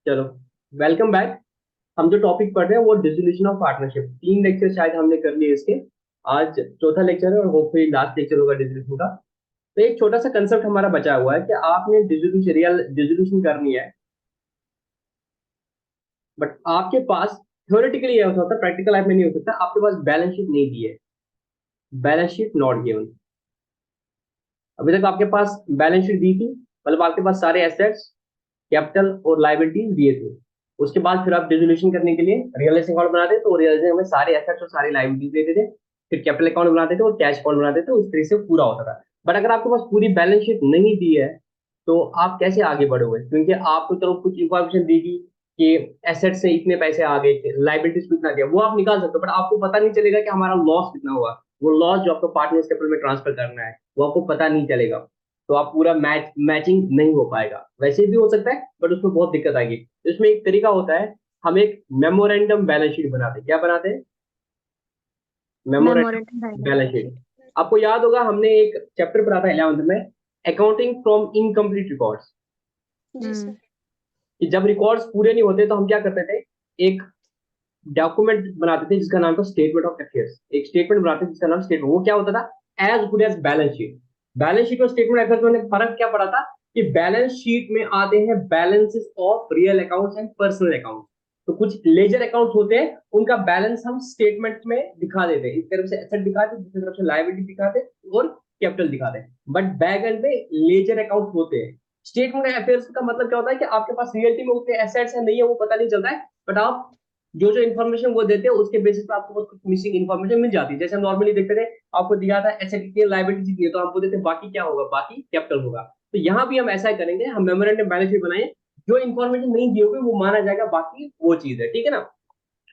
चलो, welcome back. हम जो टॉपिक पढ़ रहे हैं वो डिसोल्यूशन ऑफ पार्टनरशिप। 3 लेक्चर शायद हमने कर लिए इसके। आज चौथा लेक्चर है और होपफुली लास्ट लेक्चर होगा डिसोल्यूशन का। तो एक छोटा सा कंसेप्ट हमारा बचा हुआ है कि आपने डिसोल्यूशन रियल डिसोल्यूशन करनी है, बट आपके पास थ्योरेटिकली ये हो सकता है, प्रैक्टिकल लाइफ में नहीं हो सकता। आपके पास बैलेंस शीट नहीं दी है, बैलेंस शीट नॉट गिवन। अभी तक आपके पास बैलेंस शीट दी थी, मतलब आपके पास सारे एसेट्स, कैपिटल और लाइबिलिटीज दिए थे। उसके बाद फिर आप डिसोल्यूशन करने के लिए रियलाइजिंग अकाउंट बनाते तो रियलाइजिंग में सारे एसेट्स और सारी लाइबिलिटीज देते थे। फिर कैपिटल अकाउंट बनाते थे और कैश अकाउंट बनाते थे, उस तरीके से पूरा होता था। बट अगर आपके पास पूरी बैलेंस शीट नहीं दी है तो आप कैसे आगे बढ़ोगे? क्योंकि आपको चलो कुछ इंफॉर्मेशन देगी कि एसेट से इतने पैसे आ गए थे, लाइबिलिटीज को इतना दिया, वो आप निकाल सकते हो, बट आपको पता नहीं चलेगा कि हमारा लॉस कितना हुआ। वो लॉस जो आपको पार्टनर्स कैपिटल में ट्रांसफर करना है वो आपको पता नहीं चलेगा। तो आप पूरा मैचिंग नहीं हो पाएगा। वैसे भी हो सकता है बट उसमें बहुत दिक्कत आएगी। तो इसमें एक तरीका होता है, हम एक मेमोरेंडम बैलेंस शीट बनाते हैं। क्या बनाते हैं? Memorandum memorandum diagram balance sheet. Sheet. आपको याद होगा हमने एक चैप्टर पढ़ा था 11th में, अकाउंटिंग फ्रॉम इनकम्प्लीट रिकॉर्ड्स। जी सर। कि जब रिकॉर्ड्स पूरे नहीं होते तो हम क्या करते थे, एक डॉक्यूमेंट बनाते थे जिसका नाम था स्टेटमेंट ऑफ अफेयर्स। एक स्टेटमेंट बनाते थे जिसका नाम स्टेटमेंट, वो क्या होता था? As good as balance sheet. Balance sheet और स्टेटमेंट अफेयर्स में फर्क क्या पड़ा था कि बैलेंस शीट में आते हैं balances of real accounts and personal account. तो कुछ लेजर अकाउंट्स होते हैं, उनका बैलेंस हम स्टेटमेंट में दिखा देते हैं। इस तरफ से एसेट दिखाते, दूसरी तरफ से लायबिलिटी दिखाते और कैपिटल दिखाते हैं। बट बैक एंड में लेजर अकाउंट होते हैं। स्टेटमेंट अफेयर्स का मतलब क्या होता है कि आपके पास रियलिटी में उतने एसेट्स है नहीं है वो पता नहीं चलता है, बट आप जो जो इन्फॉर्मेशन वो देते हैं उसके बेसिस पे आपको कुछ मिसिंग इन्फॉर्मेशन मिल जाती है। जैसे हम नॉर्मली देखते थे, आपको दिया था एसेट कितनी है, लायबिलिटी कितनी है, तो आपको देते बाकी क्या होगा, बाकी कैपिटल होगा। तो यहाँ भी हम ऐसा ही करेंगे, हम मेमोरेंडम बैलेंस शीट बनाएं। जो इन्फॉर्मेशन नहीं दी होगी वो माना जाएगा, बाकी वो चीज है, ठीक है ना।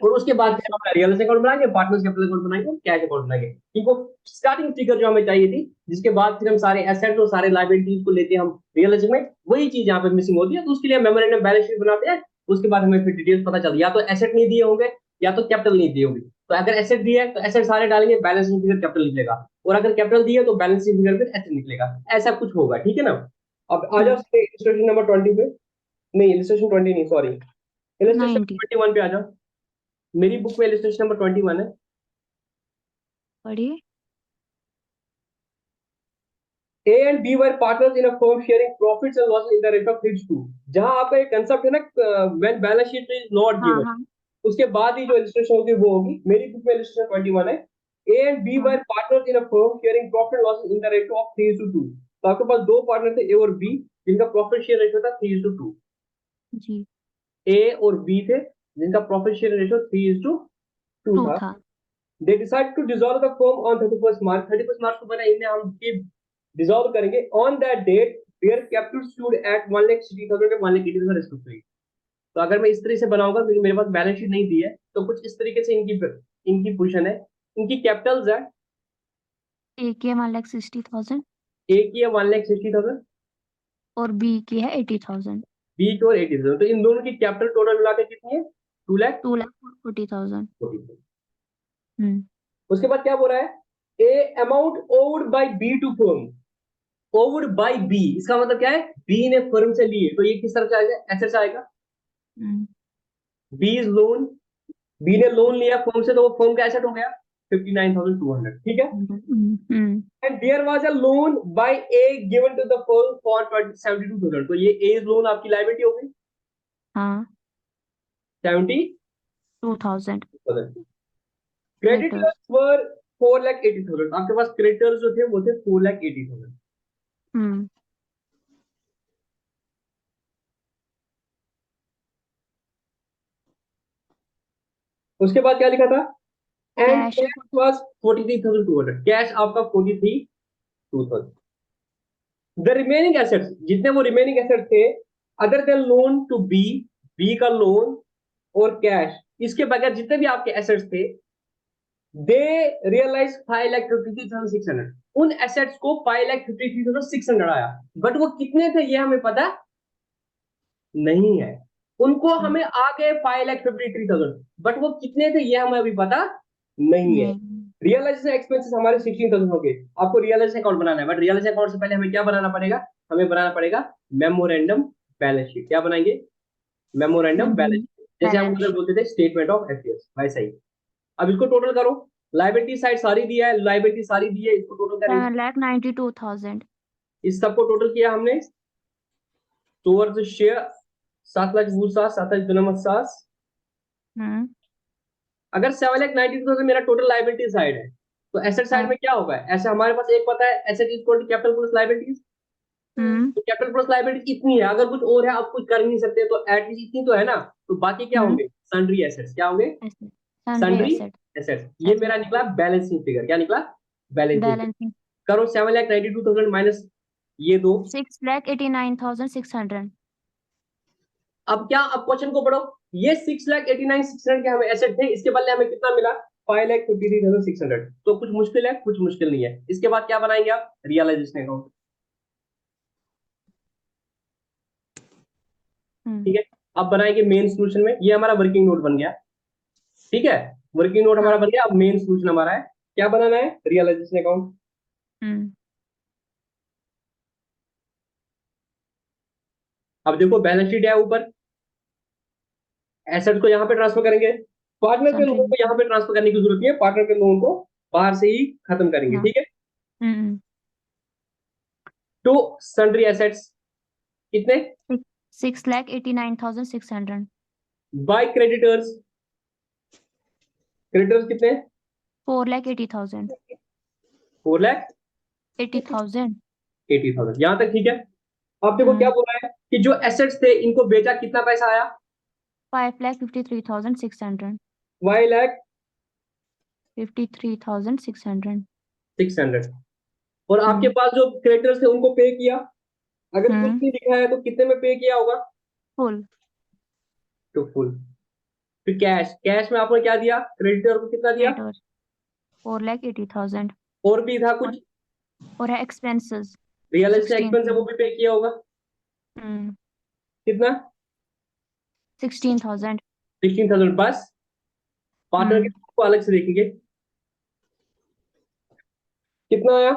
और उसके बाद ठीक फिर सर। हम रियल अकाउंट बनाएंगे, पार्टनर्स कैपिटल अकाउंट बनाएंगे और कैश अकाउंट बनाएंगे। इनको स्टार्टिंग फिगर जो हमें चाहिए थी, जिसके बाद फिर हम सारे एसेट्स और सारे लायबिलिटीज को लेते हैं हम रियल में, वही चीज यहाँ पे मिसिंग होती है। तो उसके लिए मेमोरेंडम बैलेंस शीट बनाते हैं। उसके बाद हमें फिर डिटेल्स पता चलती है, या तो एसेट नहीं दिए होंगे या तो कैपिटल नहीं दिए होंगे। तो अगर एसेट दिया है तो एसेट सारे डालेंगे, बैलेंस शीट फिगर कैपिटल निकलेगा। और अगर कैपिटल दिया है तो बैलेंस शीट फिगर फिर एसेट निकलेगा। ऐसा कुछ होगा, ठीक है ना। अब आ जाओ हम्म। इलस्ट्रेशन नंबर 20 पे। नहीं, इलस्ट्रेशन 20 नहीं, सॉरी, इलस्ट्रेशन 90। 21 पे आ जाओ। मेरी बुक में इलस्ट्रेशन नंबर 21 है। पढ़िए। A and B were partners in a firm sharing profits and losses in the rate of 3:2। जहां आपका एक कंसेप्ट है ना, when balance sheet is not हाँ given, हाँ उसके बाद ही जो इलस्ट्रेशन होगी वो होगी। मेरी बुक में इलस्ट्रेशन 21 है। A and B हाँ। were partners in a firm sharing profit and losses in the ratio of 3:2। तो आपके पास दो पार्टनर थे, A और B, जिनका प्रॉफिट शेयर रेशियो था 3:2। जी। A और B थे जिनका प्रॉफिट शेयर रेशियो 3:2 टू था। था। They decided to dissolve the firm on 31st March। 31st March को बना इन्हें हम डिसॉल्व करेंगे। On that date their capital stood at 1,60,000 and 1,80,000 respectively. तो अगर मैं इस तरह से बनाऊंगा, क्योंकि मेरे पास बैलेंस शीट नहीं दी है, तो कुछ इस तरीके से इनकी इनकी पोजीशन है। इनकी कैपिटल्स है, ए की है 1,60,000 ए की है 1,60,000, और बी की है 80,000। बी की और 80,000। तो इन दोनों की कैपिटल टोटल मिला के कितनी है? 2,40,000। 2,40,000। हम्म। उसके बाद क्या बोल रहा है? A amount owed by B to firm. Owed by B, इसका मतलब क्या है? बी ने फर्म से लिए, तो ये किस तरफ से आएगा? एसेट से आएगा। हम्म। बी इज लोन, बी ने लोन लिया फर्म से, तो वो फर्म का एसेट हो गया 59,200, ठीक है। Hmm. And there was a loan by A given to the firm for 72,000। तो ये ए लोन आपकी लायबिलिटी हो गई हाँ। 70,000। 2,000। Creditors creditors. वर 4,80,000। आपके पास क्रेडिटर्स जो थे वो थे 4,80,000। हम्म। उसके बाद क्या लिखा था? एंड कैश है। Cash was 43,200। कैश आपका 43,200। द रिमेनिंग एसेट्स, जितने वो रिमेनिंग एसेट्स थे, other than loan to B, B का लोन और कैश, इसके बगैर जितने भी आपके एसेट्स थे, दे रियलाइज 5,53,600। उन एसेट्स को 5,53,600 आया। बट वो कितने थे ये हमें पता नहीं है। उनको हम्म। हमें आ गए 5,53,000, बट वो कितने थे ये हमें अभी पता नहीं है। नहीं। रियलाइजेशन एक्सपेंसेस हमारे 16,000 हो गए। आपको रियलाइजेशन अकाउंट बनाना है, बट रियलाइजेशन अकाउंट से पहले हमें क्या बनाना पड़ेगा? हमें बनाना पड़ेगा मेमोरेंडम बैलेंस शीट। क्या बनाएंगे? मेमोरेंडम बैलेंस हम्म, शीट, जैसे हम बैलेंस उधर बोलते थे स्टेटमेंट ऑफ अफेयर्स, वैसा ही। अब इसको टोटल करो, लाइबिलिटी साइड सारी दिया है, लाइबिलिटी सारी दी है, इसको टोटल करेंगे। 7,92,000। इस सबको टोटल किया हमने, टूवर्ड्स शेयर 7,20,000, 7,20,000। हम्म। अगर 7,92,000 मेरा टोटल लाइबिलिटी साइड है, तो एसेट साइड हाँ। में क्या होगा? ऐसे हमारे पास एक पता है, asset is equal to capital plus liabilities. Hmm. तो कैपिटल प्लस लाइबिलिटी इतनी है, अगर कुछ और है आप कुछ कर नहीं सकते, तो एटलीस्ट इतनी तो है ना। तो बाकी क्या हम्म। होंगे? Sundry assets. क्या होंगे? Asset, sundry sundry asset. Assets. ये एसेट, मेरा निकला बैलेंसिंग फिगर। क्या निकला? Balancing figure. बैलेंसिंग। करो 7,92,000 माइनस ये दो। 6,89,600। अब क्या, अब क्वेश्चन को पढ़ो। ये 6,89,600 के हमें एसेट थे, इसके बदले हमें कितना मिला? 5,53,600। तो कुछ मुश्किल है? कुछ मुश्किल नहीं है। इसके बाद क्या बनाएंगे आप? Realisation account. ठीक है, अब बनाएंगे मेन सोल्यूशन में। ये हमारा वर्किंग नोट बन गया। ठीक है, वर्किंग नोट हमारा हाँ। बन गया। अब मेन सोल्यूशन हमारा है, क्या बनाना है? Realisation account. हम्म। अब देखो बैलेंस शीट है ऊपर, एसेट को यहाँ पे ट्रांसफर करेंगे, पार्टनर के सन्ड्री लोन को यहाँ एसेट। पे ट्रांसफर करने की जरूरत नहीं है, पार्टनर के लोन को बाहर से ही खत्म करेंगे। हाँ। ठीक है, हम्म। तो सन्ड्री एसेट्स कितने? 6,89,600। बाय क्रेडिटर्स, क्रेडिटर्स कितने? 4,80,000। 4,80,000। 80,000। यहाँ तक ठीक है। अब देखो क्या हम्म। बोला है कि जो एसेट्स थे इनको बेचा, कितना पैसा आया? 5,53,600। 53,600। 5,53,600। और आपके हम्म। पास जो क्रेडिटर्स थे उनको पे किया, अगर कुछ हम्म। नहीं लिखा है तो कितने में पे किया होगा? फुल। To full. फिर कैश, कैश में आपने क्या दिया? क्रेडिटर को कितना दिया? क्रेडिटर्स 4,80,000। और भी था और कुछ? और है एक्सपेंसेस रियलाइजेशन एक्सपेंस है, वो 16,000। भी पे किया होगा। हम्म। कितना? 16,000। 16,000 बस। पार्टनर के हम्म। को अलग से देखेंगे, कितना आया?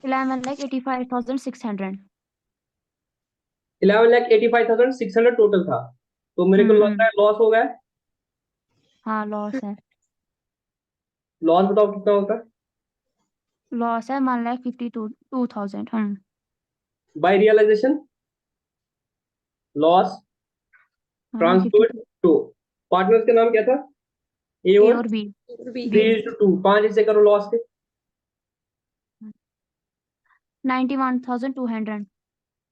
11,85,600। 11,85,600 टोटल था। तो मेरे को लग रहा हम्म। है लॉस हो गया। हाँ, लॉस है। लॉस बताओ कितना होता है? लॉस है 1,52,000। बाय रियलाइजेशन लॉस हाँ, ट्रांसफर्ड 52। टू पार्टनर्स का नाम क्या था? ए ए और और B. Three B. Two two, पांच हिस्से करो लॉस के। 91,200।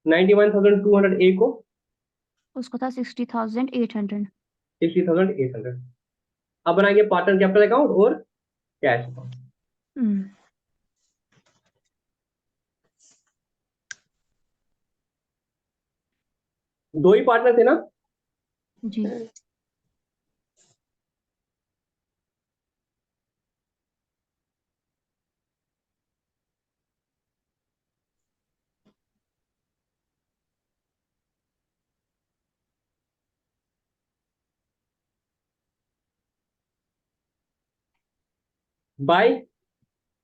91,200 ए को, उसको था 60,800। 60,800। अब बनाएंगे पार्टनर कैपिटल अकाउंट और कैश अकाउंट। हम्म। दो ही पार्टनर थे ना? जी। बाय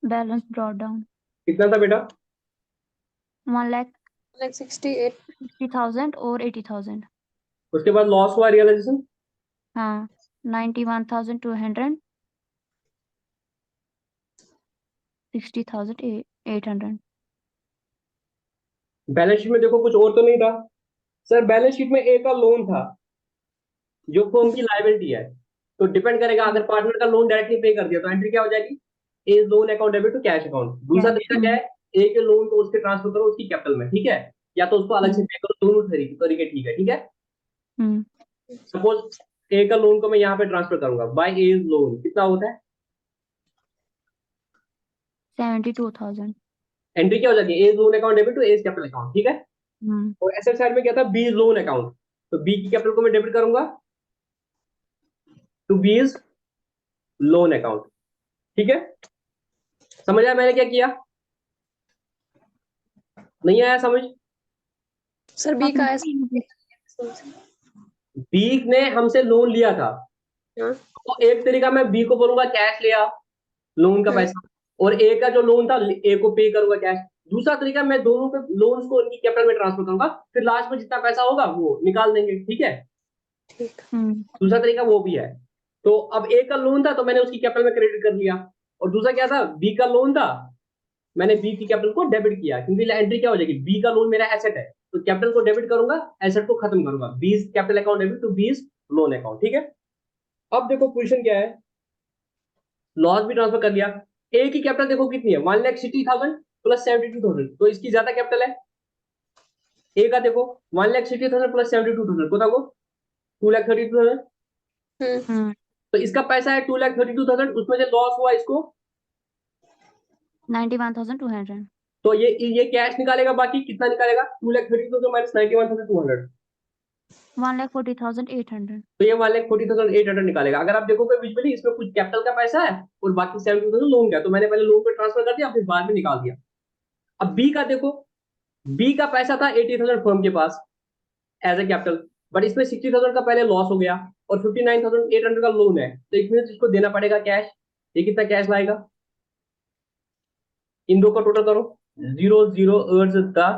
बैलेंस ब्रॉट डाउन कितना था बेटा? 1,60,000 और 80,000। उसके बाद लॉस हुआ रियलाइजेशन। हाँ, 91,200, 60,800। बैलेंस शीट में देखो कुछ और तो नहीं था सर? बैलेंस शीट में ए का लोन था जो फर्म की लाइबिलिटी है। तो डिपेंड करेगा, अगर पार्टनर का लोन डायरेक्टली पे कर दिया तो एंट्री क्या हो जाएगी? A loan account debit to cash account. दूसरा कैश। तरीका क्या है? ए के लोन को उसके ट्रांसफर करो उसकी कैपिटल में, ठीक है, या तो उसको अलग से हम्म। पे करो, दोनों तरीके ठीक है। ठीक है, हम्म। सपोज ए का लोन को मैं यहाँ पे ट्रांसफर करूंगा, बाय ए लोन कितना होता है? 72,000। एंट्री क्या हो जाती है? A loan account debit to A capital account, ठीक है। हम्म। और एसेट साइड में क्या था? B loan account. तो बी की कैपिटल को मैं डेबिट करूंगा टू बी लोन अकाउंट। ठीक है, समझ आया मैंने क्या किया? नहीं आया समझ? सर बी का आपने बी ने हमसे लोन लिया था, हाँ। तो एक तरीका मैं बी को बोलूंगा कैश लिया लोन का पैसा, और ए का जो लोन था ए को पे करूंगा कैश। दूसरा तरीका, मैं दोनों पे लोन्स को उनकी कैपिटल में ट्रांसफर करूंगा, फिर लास्ट में जितना पैसा होगा वो निकाल देंगे, ठीक है। ठीक। दूसरा तरीका वो भी है। तो अब ए का लोन था तो मैंने उसकी कैपिटल में क्रेडिट कर लिया, और दूसरा क्या था, बी का लोन था, मैंने बी की कैपिटल को डेबिट किया, क्योंकि एंट्री क्या हो जाएगी, बी का लोन मेरा एसेट है, तो कैपिटल को डेबिट करूंगा, एसेट को खत्म करूंगा, B capital account debit to B loan account, ठीक है। अब देखो क्वेश्चन क्या है, लॉस भी ट्रांसफर कर लिया। ए की कैपिटल देखो कितनी है, 1,60,000 प्लस 72,000, तो इसकी ज्यादा कैपिटल है। ए का देखो 1,60,000 प्लस 72,000, को 2,32,000, तो इसका पैसा है 2,32,000, उसमें से लॉस हुआ इसको 91,200। तो ये कैश निकालेगा, बाकी कितना निकालेगा, 2,32,000 माइनस 91,200, 1,40,800। तो ये 1,40,800 निकालेगा। अगर आप देखोगे विजुअली इसमें कुछ कैपिटल का पैसा है और बाकी 72,000 लोन का, तो मैंने पहले लोन पे ट्रांसफर कर दिया, फिर बाद में निकाल दिया। अब बी का देखो, बी का पैसा था 80,000 फर्म के पास एज ए कैपिटल, बट इसमें 60,000 का पहले लॉस हो गया और 59,800 का लोन है, तो इसमें इसको देना पड़ेगा कैश। ये कितना कैश लाएगा, इन दो का टोटल करो, 0 अर्ज दा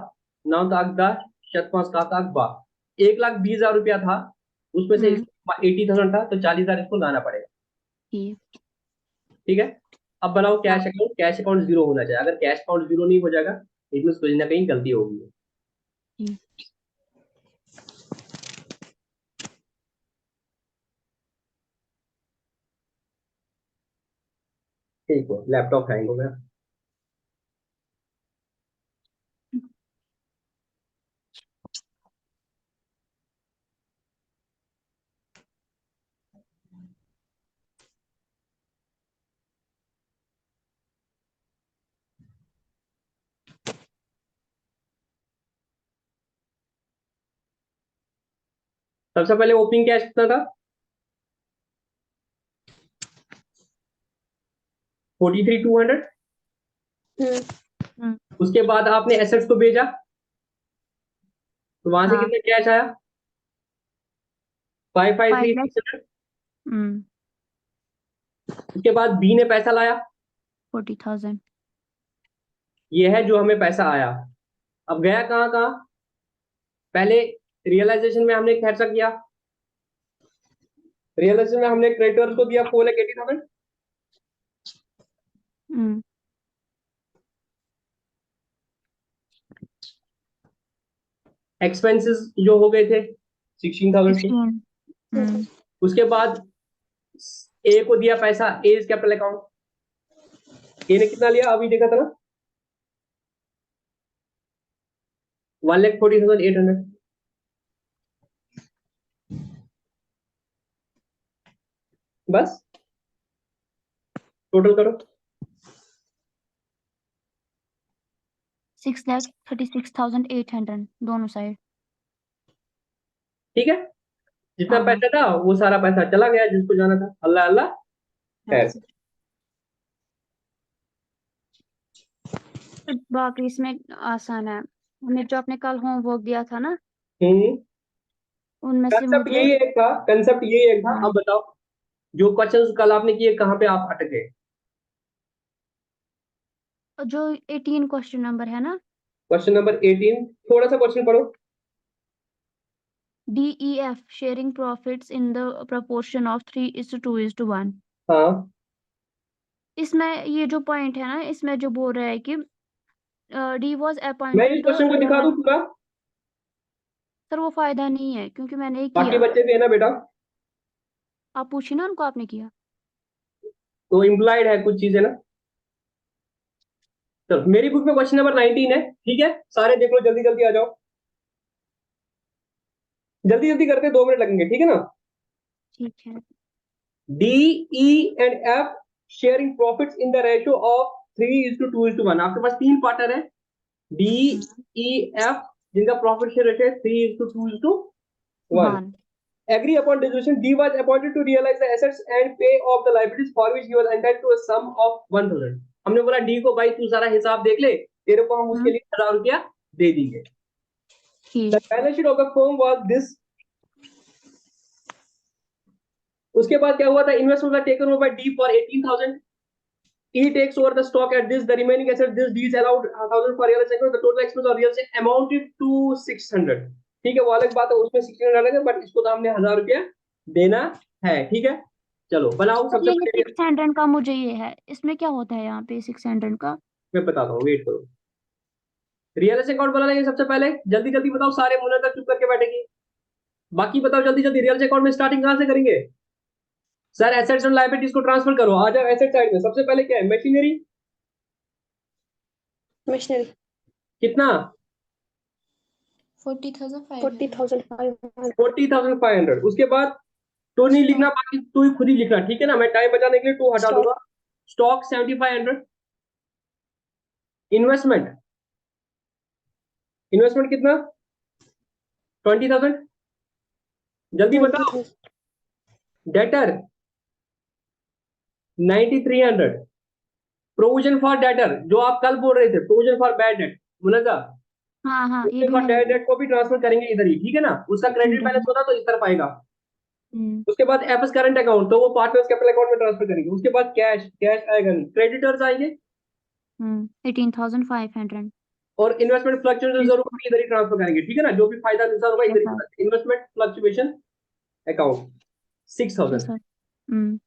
9 ताक दा 7 का ताक बा, 1,20,000 रुपया था, उसमें से 80,000 था, तो 40,000 इसको लाना पड़ेगा, ठीक ठीक है। अब बनाओ कैश अकाउंट, कैश अकाउंट 0 होना चाहिए, अगर कैश अकाउंट 0 नहीं हो जाएगा इसमें कहीं ना कहीं गलती होगी। ठीक है, लैपटॉप हैंग हो गया। सबसे पहले ओपनिंग कैश कितना था, 43,200। उसके बाद आपने एसेट्स को भेजा, तो वहां से हाँ। कितना कैश आया, 5,53,600। उसके बाद बी ने पैसा लाया, 40,000। ये है जो हमें पैसा आया। अब गया कहाँ कहाँ, पहले रियलाइजेशन में हमने खर्चा किया, रियलाइजेशन में हमने क्रेडिटर्स को दिया 4,80,000, एक्सपेंसेस जो हो गए थे 16,000 के। 16। उसके बाद ए को दिया पैसा, ए इज कैपिटल अकाउंट, ए ने कितना लिया अभी देखा था ना, 1,40,800, बस टोटल करो, 6,36,800 दोनों साइड। ठीक है। जितना हाँ। पैसा था वो सारा पैसा चला गया जिसको जाना था, अल्लाह अल्लाह खैर। बाकी इसमें आसान है, हमें जो आपने कल होमवर्क दिया था ना, उनमें से कंसेप्ट मुझे यही एक था, कंसेप्ट यही एक था। अब बताओ जो क्वेश्चंस कल आपने किए कहाँ पे आप अटके, जो 18 क्वेश्चन नंबर है ना, क्वेश्चन नंबर 18, थोड़ा सा क्वेश्चन पढ़ो। DEF sharing profits in the proportion of 3:2:1। हाँ, इसमें ये जो पॉइंट है ना, इसमें जो बोल रहा है कि डी वॉज मैं अपॉइंटेड इस क्वेश्चन को दिखा दूं पूरा, सर वो फायदा नहीं है क्योंकि मैंने ही बाकी किया। बच्चे थे ना बेटा, आप पूछिए ना उनको, आपने किया। तो इम्प्लाइड है कुछ चीजें ना। तो मेरी बुक में क्वेश्चन नंबर 19 है, ठीक है, सारे देख लो, जल्दी जल्दी आ जाओ, जल्दी जल्दी करते 2 मिनट लगेंगे, ठीक है ना। ठीक है। D, E and F sharing profits in the ratio of 3:2:1। आपके पास 3 पार्टनर है, डी, ई, एफ, जिनका प्रॉफिट शेयर रेशियो है 3:2:1। 1। Agree upon dissolution, D was appointed to realize the assets and pay off the liabilities for which he was entitled to a sum of 1,000। हमने बोला D को, भाई तू सारा हिसाब देख ले, तेरे को हम उसके लिए 1,000 रुपया दे देंगे। The balance sheet of the firm was this। उसके बाद क्या हुआ था, investment taken over by D for 18,000। E takes over the stock at this, the remaining asset, this D is allowed 1,000 for real estate, the total expense of real estate amounted to 600. ठीक है, वो अलग बात है, उसमें 600 डालेंगे, but इसको तो हमने 1000 रुपया देना है। ठीक है, चलो बनाओ सबसे ये पहले। 600 का मुझे ये है, इसमें क्या होता है यहाँ पे 600 का? मैं बताता हूँ, वेट करो। रियल एस्टेट अकाउंट बना लेंगे सबसे पहले, जल्दी जल्दी बताओ, सारे मुन्ना तक चुप करके बैठेगी। बाकी बताओ जल्दी जल्दी, रियल एस्टेट अकाउंट में स्टार्टिंग कहाँ से करेंगे? सर एसेट्स और लायबिलिटीज को ट्रांसफर करो, आ जाओ एसेट साइड में। सबसे पहले क्या है? मशीनरी। मशीनरी कितना? 40,500 40,500। उसके बाद टू नहीं लिखना, बाकी तू ही खुद ही लिखना, ठीक है ना? मैं टाइम बचाने के लिए टू हटा Stock. दूंगा। स्टॉक 7500। इन्वेस्टमेंट, इन्वेस्टमेंट कितना? 20,000। जल्दी बताओ। डेटर 9300। प्रोविजन फॉर डेटर, जो आप कल बोल रहे थे, प्रोविजन फॉर बैड डेट, मुनजा, हाँ हाँ, ये प्रोविजन भी फॉर मैंने बैड डेट को भी ट्रांसफर करेंगे इधर ही, ठीक है ना? उसका क्रेडिट ठीक है। बैलेंस होता तो इस तरफ आएगा। हम्म उसके बाद एफएस करंट अकाउंट, तो वो पार्टनर्स कैपिटल अकाउंट में ट्रांसफर करेंगे। उसके बाद कैश, कैश आएगा नहीं। क्रेडिटर्स आएंगे 18,500। और इन्वेस्टमेंट फ्लक्चुएशन जरूर भी इधर ही ट्रांसफर करेंगे, ठीक है ना? जो भी फायदा नुकसान होगा इधर ही। Investment fluctuation account 6000। Sir. Hmm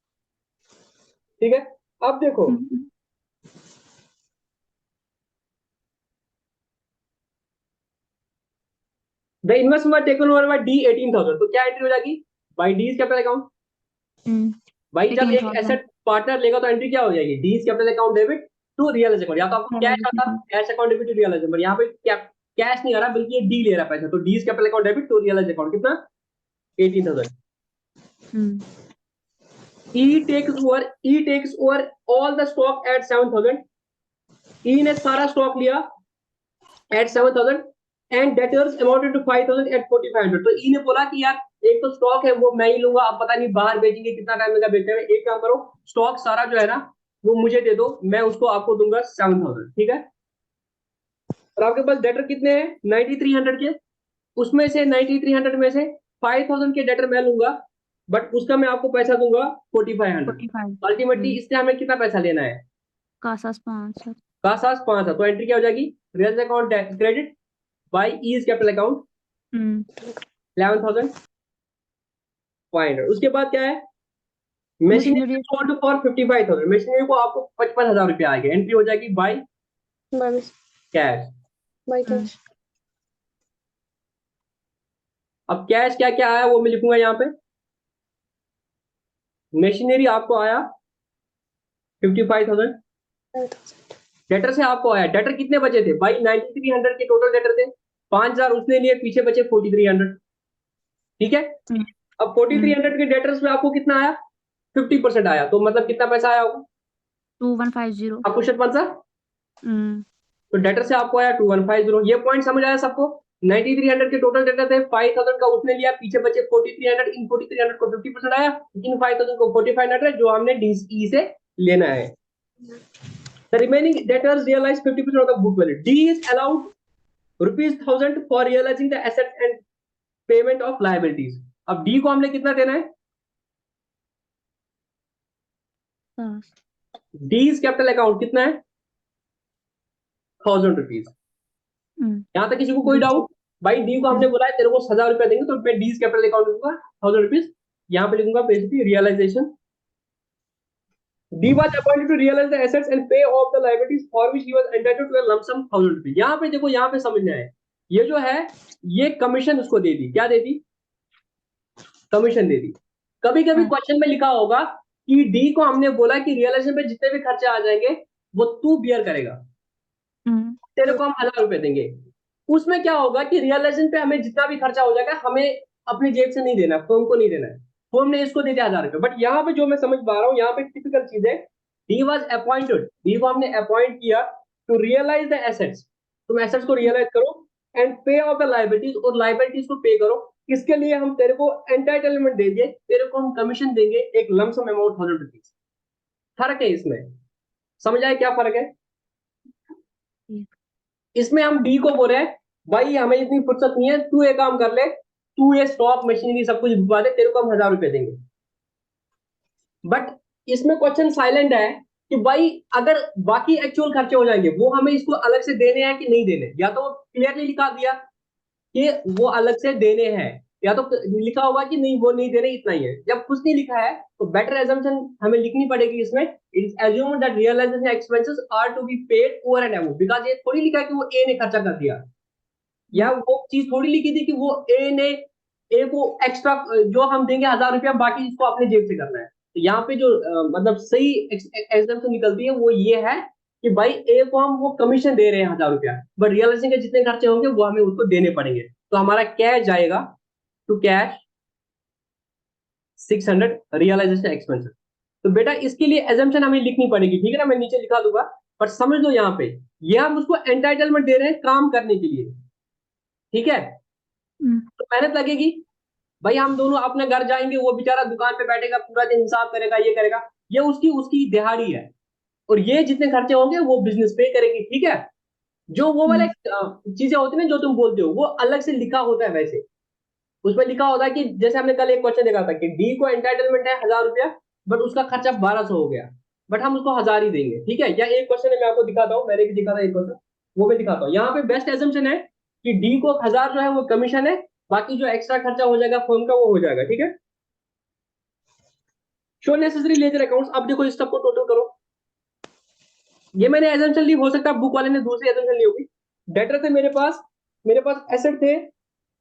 ठीक है, अब देखो hmm, the investment taken over by D 18,000, तो क्या एंट्री हो जाएगी? By D capital account. Hmm, भाई जब एक 18,000 एसेट पार्टनर लेगा तो एंट्री क्या हो जाएगी? D capital account debit to real estate account. या तो आपको कैश आता, cash account debit to real estate, पर यहाँ पे कैश नहीं आ रहा, बल्कि ये डी ले रहा है पैसा, तो D capital account debit to real estate account. कितना? 18,000। E takes over all the stock at 7,000. E ने सारा स्टॉक लिया at 7,000 and debtors amounted to 5,000 at 4,500. तो E ने बोला कि यार एक तो स्टॉक है वो मैं ही लूंगा, अब पता नहीं बाहर बेचेंगे, कितना टाइम लगा बेचने में। एक काम करो, स्टॉक सारा जो है ना वो मुझे दे दो, मैं उसको आपको दूंगा 7,000। ठीक है, और आपके पास डेटर कितने हैं? 9300 के। उसमें से 9300 में से 5,000 के डेटर मैं लूंगा, बट उसका मैं आपको पैसा दूंगा 4,500। 45। अल्टीमेटली इससे हमें कितना पैसा लेना है? Casas 5 sir. कासास 5 है, तो एंट्री क्या हो जाएगी? Real account credit by E's capital account 11,500। उसके बाद क्या है? Machinery for 55,000। मशीनरी को आपको 55,000 रुपया आएगा, एंट्री हो जाएगी बाय कैश। By cash. अब कैश क्या क्या आया वो मैं लिखूंगा यहाँ पे। मशीनरी आपको आया 55,000। डेटर से आपको आया, डेटर कितने बचे थे भाई? 9300 के टोटल डेटर थे, 5,000 उसने लिए, पीछे बचे 4,300। ठीक है, अब 4,300 के डेटर्स में आपको कितना आया? 50% आया, तो मतलब कितना पैसा आया होगा? 2150। आपको शतपथ सर, तो डेटर से आपको आया 2150। ये पॉइंट समझ आया सबको? 9300 के टोटल डेटर थे, 5,000 का उसने लिया, पीछे बचे 4,300। इन 4,300 को 50% आया, इन 5,000 को 4,500 जो हमने डीई से लेना है। The remaining debtors realize 50% of the book value. D is allowed ₹1,000 for realizing the assets and payment of liabilities. अब D को हमने कितना देना है? D's कैपिटल अकाउंट कितना है? 1,000 रुपीज। यहां तक किसी को कोई डाउट? भाई D को हमने बोला है तेरे को 1,000 रुपया देंगे, तो मैं D's कैपिटल अकाउंट दूंगा 1,000 रुपीज। यहाँ पे लिखूंगा basically realisation. D was appointed to realize the assets and pay off the liabilities for which he was entitled to a lump sum 1,000 rupees. यहाँ पे देखो, यहाँ पे समझना है, ये जो है ये कमीशन उसको दे दी। क्या दे दी? कमीशन दे दी। कभी कभी क्वेश्चन में लिखा होगा कि डी को हमने बोला कि रियलाइजेशन पे जितने भी खर्चे आ जाएंगे वो तू बियर करेगा, तेरे को हम 1,000 रुपए देंगे। उसमें क्या होगा कि रियलाइजेशन पे हमें जितना भी खर्चा हो जाएगा हमें अपनी जेब से नहीं देना, फर्म को नहीं देना है, फर्म ने इसको दे दिया 1,000 रुपए। बट यहाँ पे जो मैं समझ पा रहा हूँ, यहाँ पे टिपिकल चीज है, डी वॉज अपॉइंटेड, डी को हमने अपॉइंट किया टू रियलाइज द एसेट्स। तुम एसेट्स को रियलाइज करो and pay off the liabilities, और लाइबिलिटीज को पे करो। इसके लिए हम तेरे को एंटाइटलमेंट देंगे, तेरे को हम कमीशन देंगे एक लमसम अमाउंट 1,000 रुपीज। फर्क है इसमें, समझ आए क्या फर्क है? इसमें हम डी को बोल रहे हैं भाई हमें इतनी फुर्सत नहीं है, तू एक काम कर ले, तू ये स्टॉक मशीनरी सब कुछ बिकवा दे, तेरे को हम 1,000 रुपए देंगे। बट इसमें क्वेश्चन साइलेंट है कि भाई अगर बाकी एक्चुअल खर्चे हो जाएंगे वो हमें इसको अलग से देने हैं कि नहीं देने, या तो क्लियरली लिखा दिया कि वो अलग से देने हैं, या तो लिखा होगा कि नहीं वो नहीं देने, इतना ही है। जब कुछ नहीं लिखा है तो बेटर एजम्पशन हमें लिखनी पड़ेगी इसमें, it is assumed that realisation expenses are to be paid over and above, because ये थोड़ी लिखा है कि वो ए ने खर्चा कर दिया, या वो चीज थोड़ी लिखी थी कि वो ए को एक्स्ट्रा जो हम देंगे 1,000 रुपया बाकी इसको अपने जेब से करना है। तो यहाँ पे जो मतलब सही एग्जाम्पल निकलती है वो ये है कि भाई ए को हम वो कमीशन दे रहे हैं 1,000 रुपया, बट रियलाइजिंग के जितने खर्चे होंगे वो हमें उसको देने पड़ेंगे। तो हमारा कैश जाएगा टू कैश 600 रियलाइजेशन एक्सपेंसेस। तो बेटा इसके लिए एजम्पशन हमें लिखनी पड़ेगी, ठीक है ना, मैं नीचे लिखा दूंगा, पर समझ लो यहाँ पे ये हम उसको एंटाइटलमेंट दे रहे हैं काम करने के लिए, ठीक है। तो मेहनत लगेगी भाई, हम दोनों अपने घर जाएंगे, वो बेचारा दुकान पे बैठेगा पूरा दिन हिसाब करेगा, ये करेगा, ये उसकी उसकी दिहाड़ी है, और ये जितने खर्चे होंगे वो बिजनेस पे करेगी, ठीक है। जो वो वाले चीजें होती है ना जो तुम बोलते हो वो अलग से लिखा होता है, वैसे उसमें लिखा होता है कि जैसे हमने कल एक क्वेश्चन देखा था कि डी को एंटाइटलमेंट है 1,000 रुपया, बट उसका खर्चा 1,200 हो गया, बट हम उसको 1,000 ही देंगे, ठीक है। या एक क्वेश्चन है मैं आपको दिखाता हूँ, मैंने भी दिखा था एक क्वेश्चन, वो मैं दिखाता हूँ। यहाँ पे बेस्ट एजम्पशन है कि डी को 1,000 जो है वो कमीशन है, बाकी जो एक्स्ट्रा खर्चा हो जाएगा फर्म का वो हो जाएगा, ठीक है। शो नेसेसरी लेजर अकाउंट्स, अब देखो इस सबको टोटल करो, ये मैंने एजम्पशन ली, हो सकता है बुक वाले ने दूसरी एजम्पशन ली होगी। डेटर थे मेरे पास एसेट थे,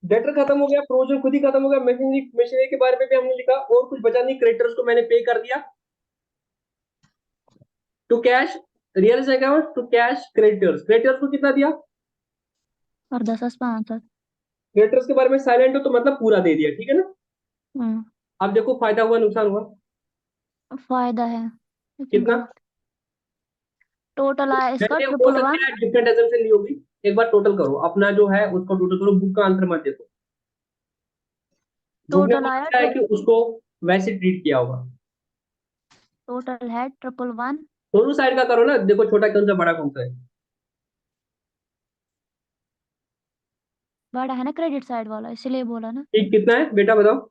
डेटर खत्म हो गया, प्रोविजन खुद ही खत्म हो गया, मशीनरी के बारे में भी हमने लिखा, और कुछ बचा नहीं, क्रेडिटर्स को मैंने पे कर दिया to cash real account to cash creditors को कितना दिया, और 10,500। क्रेडिटर्स के बारे में साइलेंट हो तो मतलब पूरा दे दिया, ठीक है ना। हम्म, अब देखो फायदा हुआ नुकसान हुआ फायदा है लेकिन कितना, बहुत। टोटल आया इसका मैंने हो ट्रिपल वन। सकता है डिफरेंट एजम्पशन ली होगी, एक बार टोटल करो अपना जो है उसको टोटल करो, बुक का आंसर मत देखो, बुक ने टोटल हो आया सकता है कि उसको वैसे ट्रीट किया होगा। टोटल है 111। दोनों साइड का करो ना, देखो छोटा कौन सा बड़ा कौन सा है। बड़ा है ना क्रेडिट साइड वाला, इसलिए बोला ना। ठीक कितना है बेटा बताओ,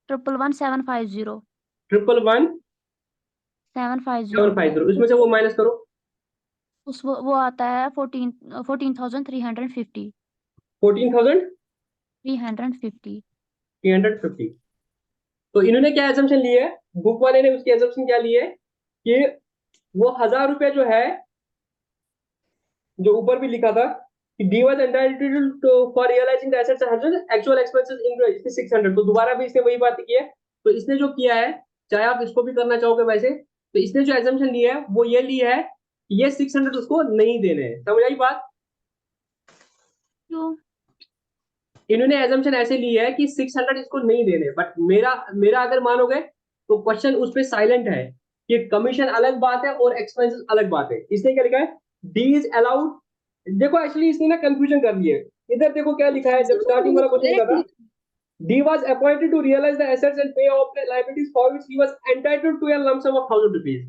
111,750। 111 750। 750, इसमें से वो माइनस करो, वो आता है 14,350। 14,350। 350। तो इन्होंने क्या एजम्पशन ली है, बुक वाले ने उसकी एजम्पशन क्या ली है कि वो 1,000 रुपया जो है, जो ऊपर भी लिखा था कि D was entitled for realising the assets 100 actual expenses in 600, तो दोबारा भी इसने वही बात की है। तो इसने जो किया है, चाहे आप इसको भी करना चाहोगे वैसे, तो इसने जो एजम्पशन लिया है वो ये ली है कि ये 600 उसको नहीं देने हैं, समझ आई बात। क्यों? इन्होंने एजम्पशन ऐसे ली है कि 600 इसको नहीं देने, बट मेरा मेरा अगर मानोगे तो क्वेश्चन उस पर साइलेंट है कि कमीशन अलग बात है और एक्सपेंसेस अलग बात है। इसने क्या लिखा है, डी इज अलाउड, देखो एक्चुअली इसने ना कंफ्यूजन कर दी है, इधर देखो क्या लिखा है, जब स्टार्टिंग वाला क्वेश्चन लिखा था, D was appointed to realise the assets and pay off the liabilities for which he was entitled to a lump sum of 1,000 rupees.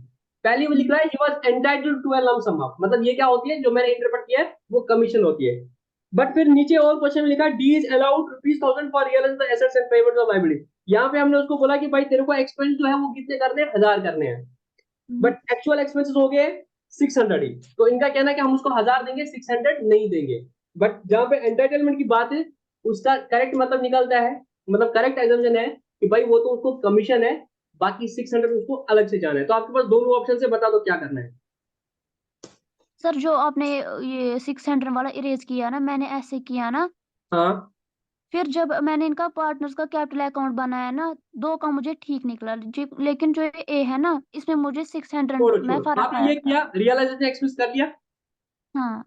पहले वो लिख रहा है he was entitled to a lump sum of, मतलब ये क्या होती है जो मैंने इंटरप्रेट किया है वो कमीशन होती है। बट फिर नीचे और क्वेश्चन में लिखा D is allowed ₹1,000 for realise the assets and payments of liability. यहाँ पे हमने उसको बोला कि भाई तेरे को एक्सपेंस जो है वो कितने करने हैं, 1,000 करने हैं, बट एक्चुअल एक्सपेंसेस हो गए 600 ही। तो इनका कहना है कि हम उसको 1,000 देंगे, 600 नहीं देंगे। बट जहां पे एंटाइटलमेंट की बात है उसका करेक्ट मतलब निकलता है, मतलब करेक्ट एग्जाम्पशन है कि भाई वो तो उसको कमीशन है, बाकी 600 उसको अलग से जाना है। तो आपके पास दोनों ऑप्शन से बता दो क्या करना है। सर जो आपने ये 600 वाला इरेज किया ना, मैंने ऐसे किया ना, हाँ फिर जब मैंने इनका पार्टनर्स का कैपिटल अकाउंट बनाया ना, दो का मुझे ठीक निकला, लेकिन जो ये ए है ना, इसमें मुझे 600 छोड़ो में छोड़ो, फर्क आपने आया ये था। किया रियलाइजेशन एक्सपेंस कर दिया, हाँ,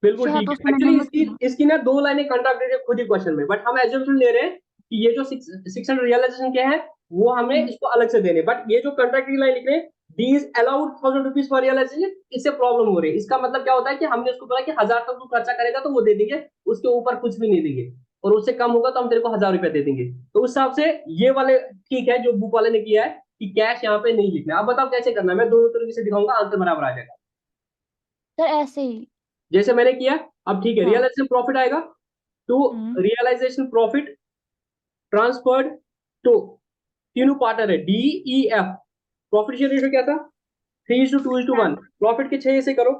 बिल्कुल शहर ठीक तो है। उसमें मैंने एक्चुअली नोट किया। इसकी ना दो लाइनें कंट्राडिक्ट है खुद ही क्वेश्चन में, बट हम एज्यूमशन ले रहे हैं कि ये जो 600 रियलाइजेशन क्या है वो हमें इसको अलग से देने, बट ये जो कंट्राक्टिंग लाइन लिख रहे हैं D is allowed 1,000 rupees for realisation, इससे प्रॉब्लम हो रही है। इसका मतलब क्या होता है कि हमने उसको बोला कि 1,000 तक तू खर्चा करेगा तो वो दे देंगे, उसके ऊपर कुछ भी नहीं देंगे, और उससे कम होगा तो हम तेरे को 1,000 रुपया दे देंगे। तो उस हिसाब से ये वाले ठीक है जो बुक वाले ने किया है कि कैश यहाँ पे नहीं लिखना। अब बताओ कैसे करना है, मैं दोनों तरीके से दिखाऊंगा, आंसर बराबर आ जाएगा सर ऐसे ही। जैसे मैंने किया। अब ठीक है, हाँ। रियलाइजेशन प्रॉफिट आएगा to realisation profit transferred to, तीनों पार्टनर है D E F, profit share ratio क्या था? 3:2:1। प्रॉफिट के 6 हिस्से करो।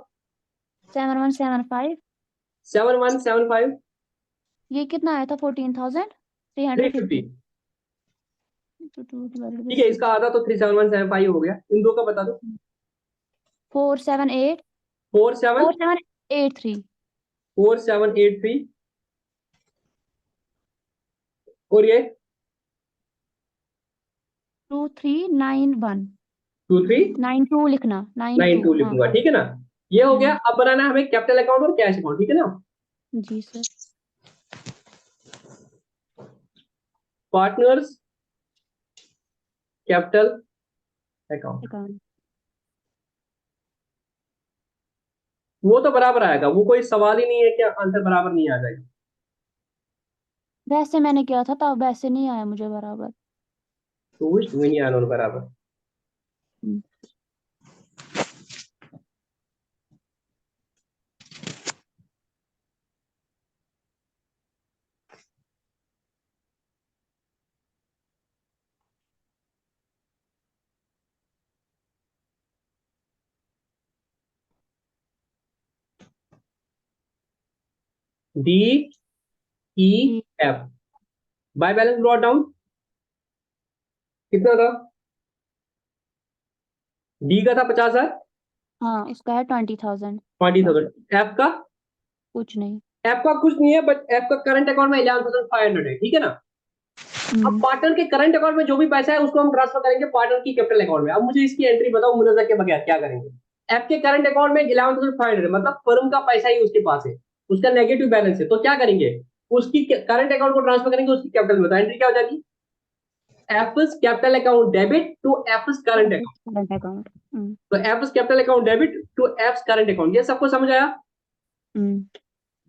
7175। 7175 ये कितना आया था? 14,350। 350। ठीक है, इसका आधा तो 37175 हो गया। इन दो का बता दो। 478 47 4783 4783। और ये 2391 2392 92 लिखना 92। हाँ लिखूंगा, ठीक है ना। ये हो गया। अब बनाना है हमें कैपिटल अकाउंट और कैश अकाउंट, ठीक है ना। जी sir. Partners capital account, account. वो तो बराबर आएगा, वो कोई सवाल ही नहीं है कि आंसर बराबर नहीं आ जाएगा। वैसे मैंने किया था तब वैसे नहीं आया मुझे बराबर। तो वो नहीं आना बराबर। हम्म। D E F. By balance brought down कितना था? डी का था 50,000। हाँ इसका है 20,000। 20,000। एफ का? कुछ नहीं। एफ का कुछ नहीं है, बट एफ का करंट अकाउंट में 11,500 है, ठीक है ना। अब पार्टनर के करंट अकाउंट में जो भी पैसा है उसको हम ट्रांसफर करेंगे पार्टनर की कैपिटल अकाउंट में। अब मुझे इसकी एंट्री बताओ मुनाजा के बगैर क्या करेंगे। एफ के करंट अकाउंट में 11,500 मतलब फर्म का पैसा ही उसके पास है, उसका नेगेटिव बैलेंस है। तो क्या करेंगे, उसकी करंट अकाउंट को ट्रांसफर करेंगे उसकी कैपिटल में। तो एंट्री क्या हो जाएगी? F's capital account debit to F's current account. Current account. तो F's capital account debit to F's current account. ये सबको समझ आया?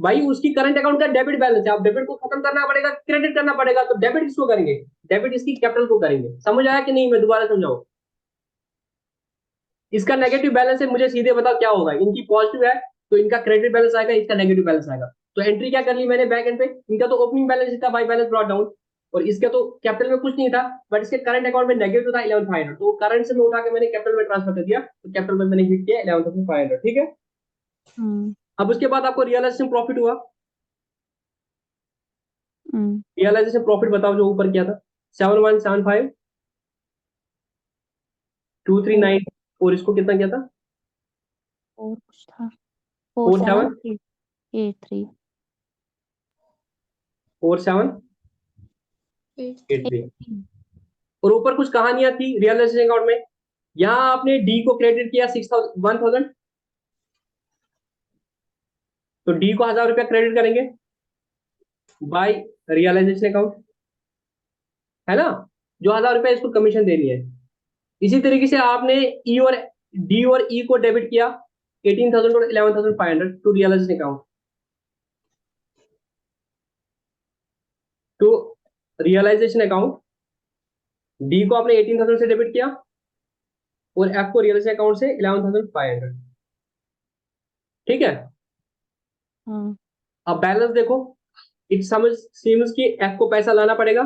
भाई उसकी करंट अकाउंट का डेबिट बैलेंस है, आप डेबिट को खत्म करना पड़ेगा, क्रेडिट करना पड़ेगा। तो डेबिट किसको करेंगे? डेबिट इसकी कैपिटल को करेंगे। समझ आया कि नहीं? मैं दोबारा समझाऊं। इसका नेगेटिव बैलेंस है, मुझे सीधे बताओ क्या होगा। इनकी पॉजिटिव है तो इनका क्रेडिट बैलेंस आएगा, इसका नेगेटिव बैलेंस आएगा। तो एंट्री क्या कर ली मैंने बैक एंड पे? इनका तो ओपनिंग बैलेंस था, बाय बैलेंस ब्रॉट डाउन, और इसका तो कैपिटल में कुछ नहीं था, बट इसके करंट अकाउंट में नेगेटिव था 11,500। तो करंट से मैं उठा के मैंने कैपिटल में ट्रांसफर कर दिया, तो कैपिटल में मैंने हिट किया 11,500, ठीक है। अब उसके बाद आपको रियलाइजेशन प्रॉफिट हुआ। रियलाइजेशन प्रॉफिट बताओ जो ऊपर किया था। 7175 239। और इसको कितना किया था? और कुछ था 47 4783 4783। और ऊपर कुछ कहानियां थी रियलाइजेशन अकाउंट में। यहां आपने डी को क्रेडिट किया 1,000। तो डी को 1,000 रुपया क्रेडिट करेंगे बाय रियलाइजेशन अकाउंट, है ना। जो 1,000 रुपया इसको कमीशन देनी है। इसी तरीके से आपने ई और डी और ई को डेबिट किया 18,000 और 11,500 to realisation account. To realisation account D को आपने 18,000 से डेबिट किया और एफ को रियलाइजेशन अकाउंट से 11,500, ठीक है। अब बैलेंस देखो। इट समझ सीम्स कि एफ को पैसा लाना पड़ेगा,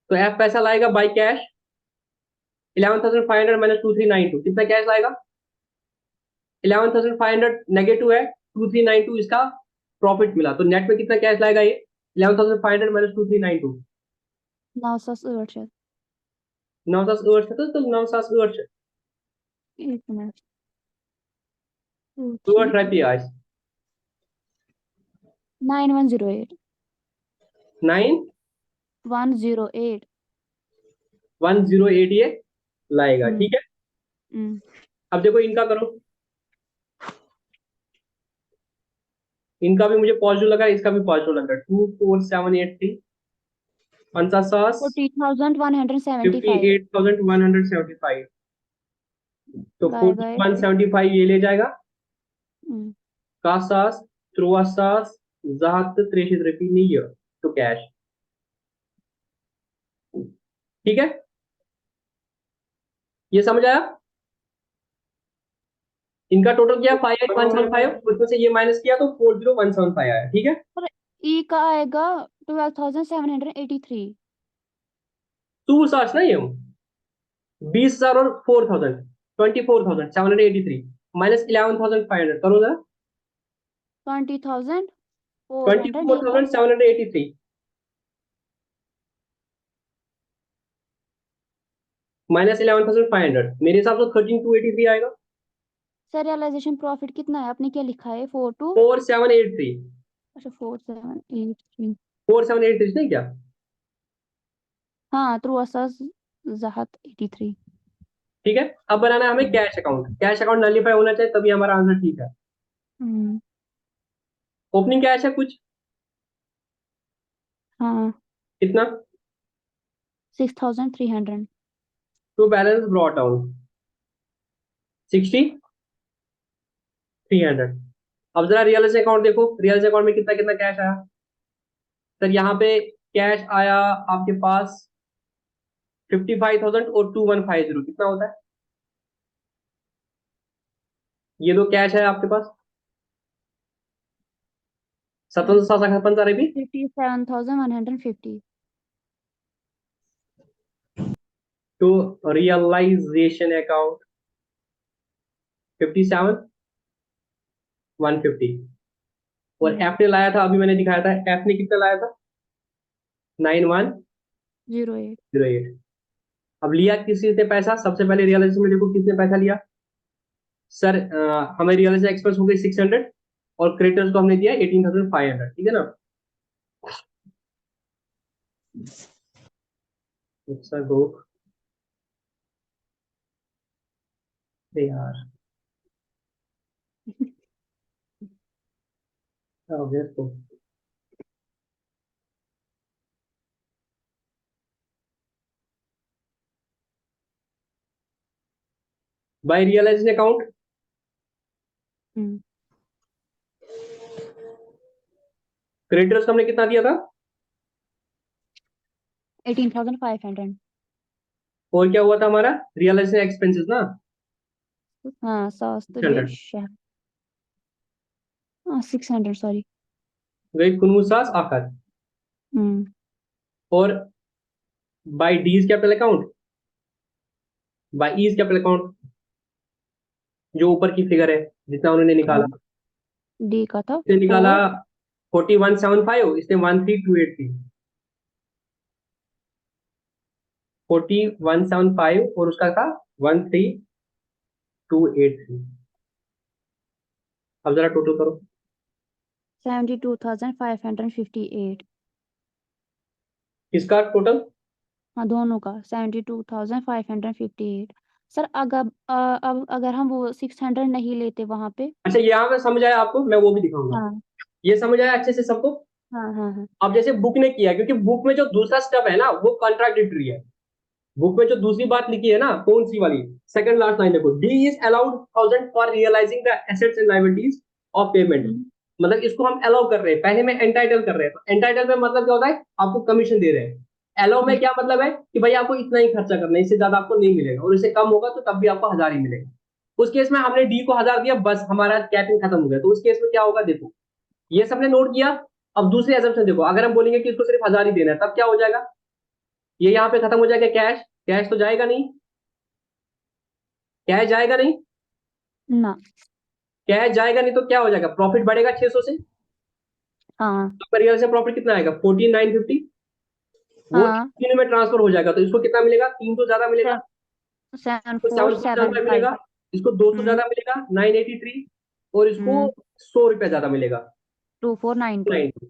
तो एफ पैसा लाएगा बाय कैश। 11,500 माइनस 2,392 कितना कैश लाएगा? 11,500 नेगेटिव है, 2,392 इसका प्रॉफिट मिला। तो नेट में कितना कैश लाएगा ये? 11,500 माइनस 2,392 968। 968 तो 968 एक मिनट 2 9108 108 9108 ये लाएगा, ठीक है। अब देखो इनका करो। इनका भी मुझे पॉजिटिव लगा, इसका भी पॉजिटिव लगा। 24783 50,000 40,175 58,175। तो गए 4175 ये ले जाएगा। Kassas, Troasas, Zahat 339 to cash, ठीक है। ये समझ आया? इनका टोटल किया 58,175, उसमें से ये माइनस किया तो 40,175 आया, ठीक है। ई का आएगा 12,783। टू सास ना ये 20,000 और 4,000, 24,783 माइनस 11,500 करो जरा। 20,480 24,783 माइनस 11,500 मेरे हिसाब से 13,283 आएगा। सर रियलाइजेशन प्रॉफिट कितना है? आपने क्या लिखा है? 42? 4783, अच्छा 4783। 4783 नहीं क्या? हाँ थ्रू असास जहात 83। ठीक है, अब बनाना है हमें cash account. Cash account nullify होना चाहिए तभी हमारा आंसर ठीक है। हम्म। ओपनिंग कैश है कुछ हाँ कितना? 6,300। To balance brought down 6,300। अब जरा रियल अकाउंट देखो, रियल अकाउंट में कितना कितना कैश आया। सर यहाँ पे कैश आया आपके पास 55,000 और 2,150 कितना होता है? ये दो कैश है आपके पास 17,756 भी 57,150। तो रियलाइजेशन अकाउंट 57,150 और एफ ने लाया था, अभी मैंने दिखाया था, एफ ने कितना लाया था 9108। 08। अब लिया किस चीज ने पैसा? सबसे पहले रियलाइजेशन में देखो किसने पैसा लिया। सर हमें रियलाइजेशन एक्सपेंस हो गई 600 और क्रेडिटर्स को हमने दिया 18,500, ठीक है ना। अच्छा गो यार क्या हो गया इसको? बाय रियलाइजेशन अकाउंट क्रेडिटर्स को हमने कितना दिया था 18,500। और क्या हुआ था हमारा रियलाइजेशन एक्सपेंसेस ना हाँ सास तो 600 हाँ 600 सॉरी। गई कुनमुसास आखिर। हम्म। और by D's capital account, by E's capital account जो ऊपर की फिगर है जितना उन्होंने निकाला, डी का था इसने निकाला 4। 4175, इसने 13,283। 4175 और उसका था 13,283। अब जरा टोटल करो 72,558। इसका टोटल। हाँ दोनों का 72,558। सर अब अगर हम वो 600 नहीं लेते वहां पे। अच्छा यहाँ पे समझ आया आपको, मैं वो भी दिखाऊंगा। हाँ ये समझ आया अच्छे से सबको? हाँ हाँ हाँ। अब जैसे बुक ने किया, क्योंकि बुक में जो दूसरा स्टेप है ना वो कॉन्ट्राडिक्टरी है। बुक में जो दूसरी बात लिखी है ना, कौन सी वाली, सेकंड लास्ट लाइन देखो, D is allowed 1,000 for realising the assets and liabilities of payment. Hmm, मतलब इसको हम अलाउ कर रहे हैं, पहले में एंटाइटल कर रहे हैं। तो एंटाइटल में मतलब क्या होता है, आपको कमीशन दे रहे हैं। अलाउ में क्या मतलब है कि भाई आपको इतना ही खर्चा करना है, इससे ज्यादा आपको नहीं मिलेगा, और इससे कम होगा तो तब भी आपको 1,000 ही मिलेगा। उस केस में हमने डी को 1,000 दिया, बस हमारा कैपिंग खत्म हो गया। तो उस केस में क्या होगा देखो, ये सबने नोट किया। अब दूसरी एजम्पशन देखो, अगर हम बोलेंगे कि इसको सिर्फ 1,000 ही देना है तब क्या हो जाएगा, ये यहाँ पे खत्म हो जाएगा कैश। कैश तो जाएगा नहीं, कैश जाएगा नहीं, ना। कैश जाएगा नहीं तो क्या हो जाएगा, प्रॉफिट बढ़ेगा 600 से। हाँ तो रियल से प्रॉफिट कितना आएगा 14,950, वो हाँ। तीन में ट्रांसफर हो जाएगा। तो इसको कितना मिलेगा, 300 ज्यादा मिलेगा, सेवन तो फोर 7,475 सेवन फाइव मिलेगा। इसको 200 हम्म ज्यादा मिलेगा 983, और इसको हम्म 100 रुपया ज्यादा मिलेगा 2492। 90।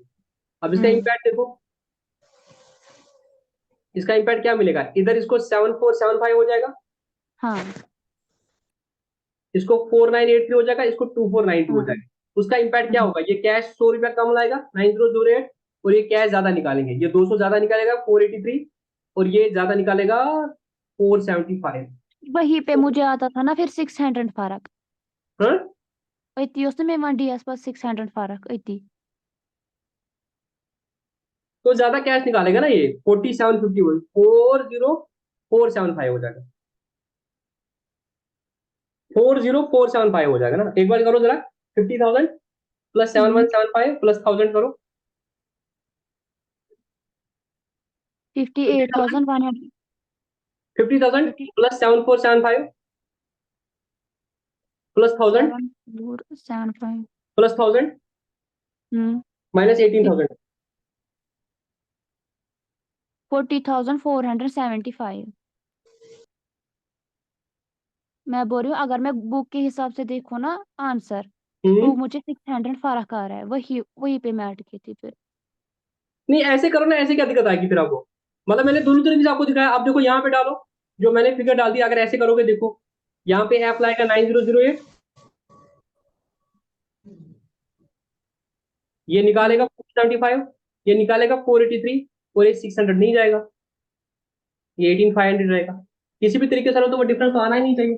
अब इसका हम्म। इम्पैक्ट देखो, इसका इम्पैक्ट क्या मिलेगा, इधर इसको 7,475 हो जाएगा, हाँ इसको 4,983 हो जाएगा, इसको 2,492 हो हाँ। जाएगा। उसका इम्पैक्ट क्या हम्म, होगा, ये कैश 100 रुपया कम लाएगा 9,008, और ये कैश ज्यादा निकालेंगे, ये 200 ज्यादा निकालेगा 483, और ये ज्यादा निकालेगा 475। वहीं पे मुझे आता था ना फिर 600 फर्क। हाँ इतनी उसने में वन डी एस पास 600 फर्क इतनी। तो ज्यादा कैश निकालेगा ना ये 4750, 40475 हो जाएगा, 40475 हो जाएगा ना। एक बार करो जरा, 50,000 प्लस 7,175 प्लस 1,000 करो, 58,100। 50,000 प्लस 7475 प्लस 1000 7475 प्लस 1000 माइनस 18,000 40,475। मैं बोल रही हूँ अगर मैं बुक के हिसाब से देखूँ ना आंसर, तो मुझे 600 फर्क आ रहा है, वही पे मैं अटकी थी फिर। नहीं ऐसे करो ना, ऐसे क्या दिक्कत आएगी फिर आपको? मतलब मैंने दोनों तरीके से आपको दिखाया। आप देखो यहाँ पे डालो, जो मैंने फिगर डाल दिया। अगर ऐसे करोगे, देखो यहाँ पे एफ लाएगा 9008, ये निकालेगा 475, ये निकालेगा 483, और ये 600 नहीं जाएगा, ये 18500 रहेगा। किसी भी तरीके से तो वो डिफरेंस तो आना ही नहीं चाहिए।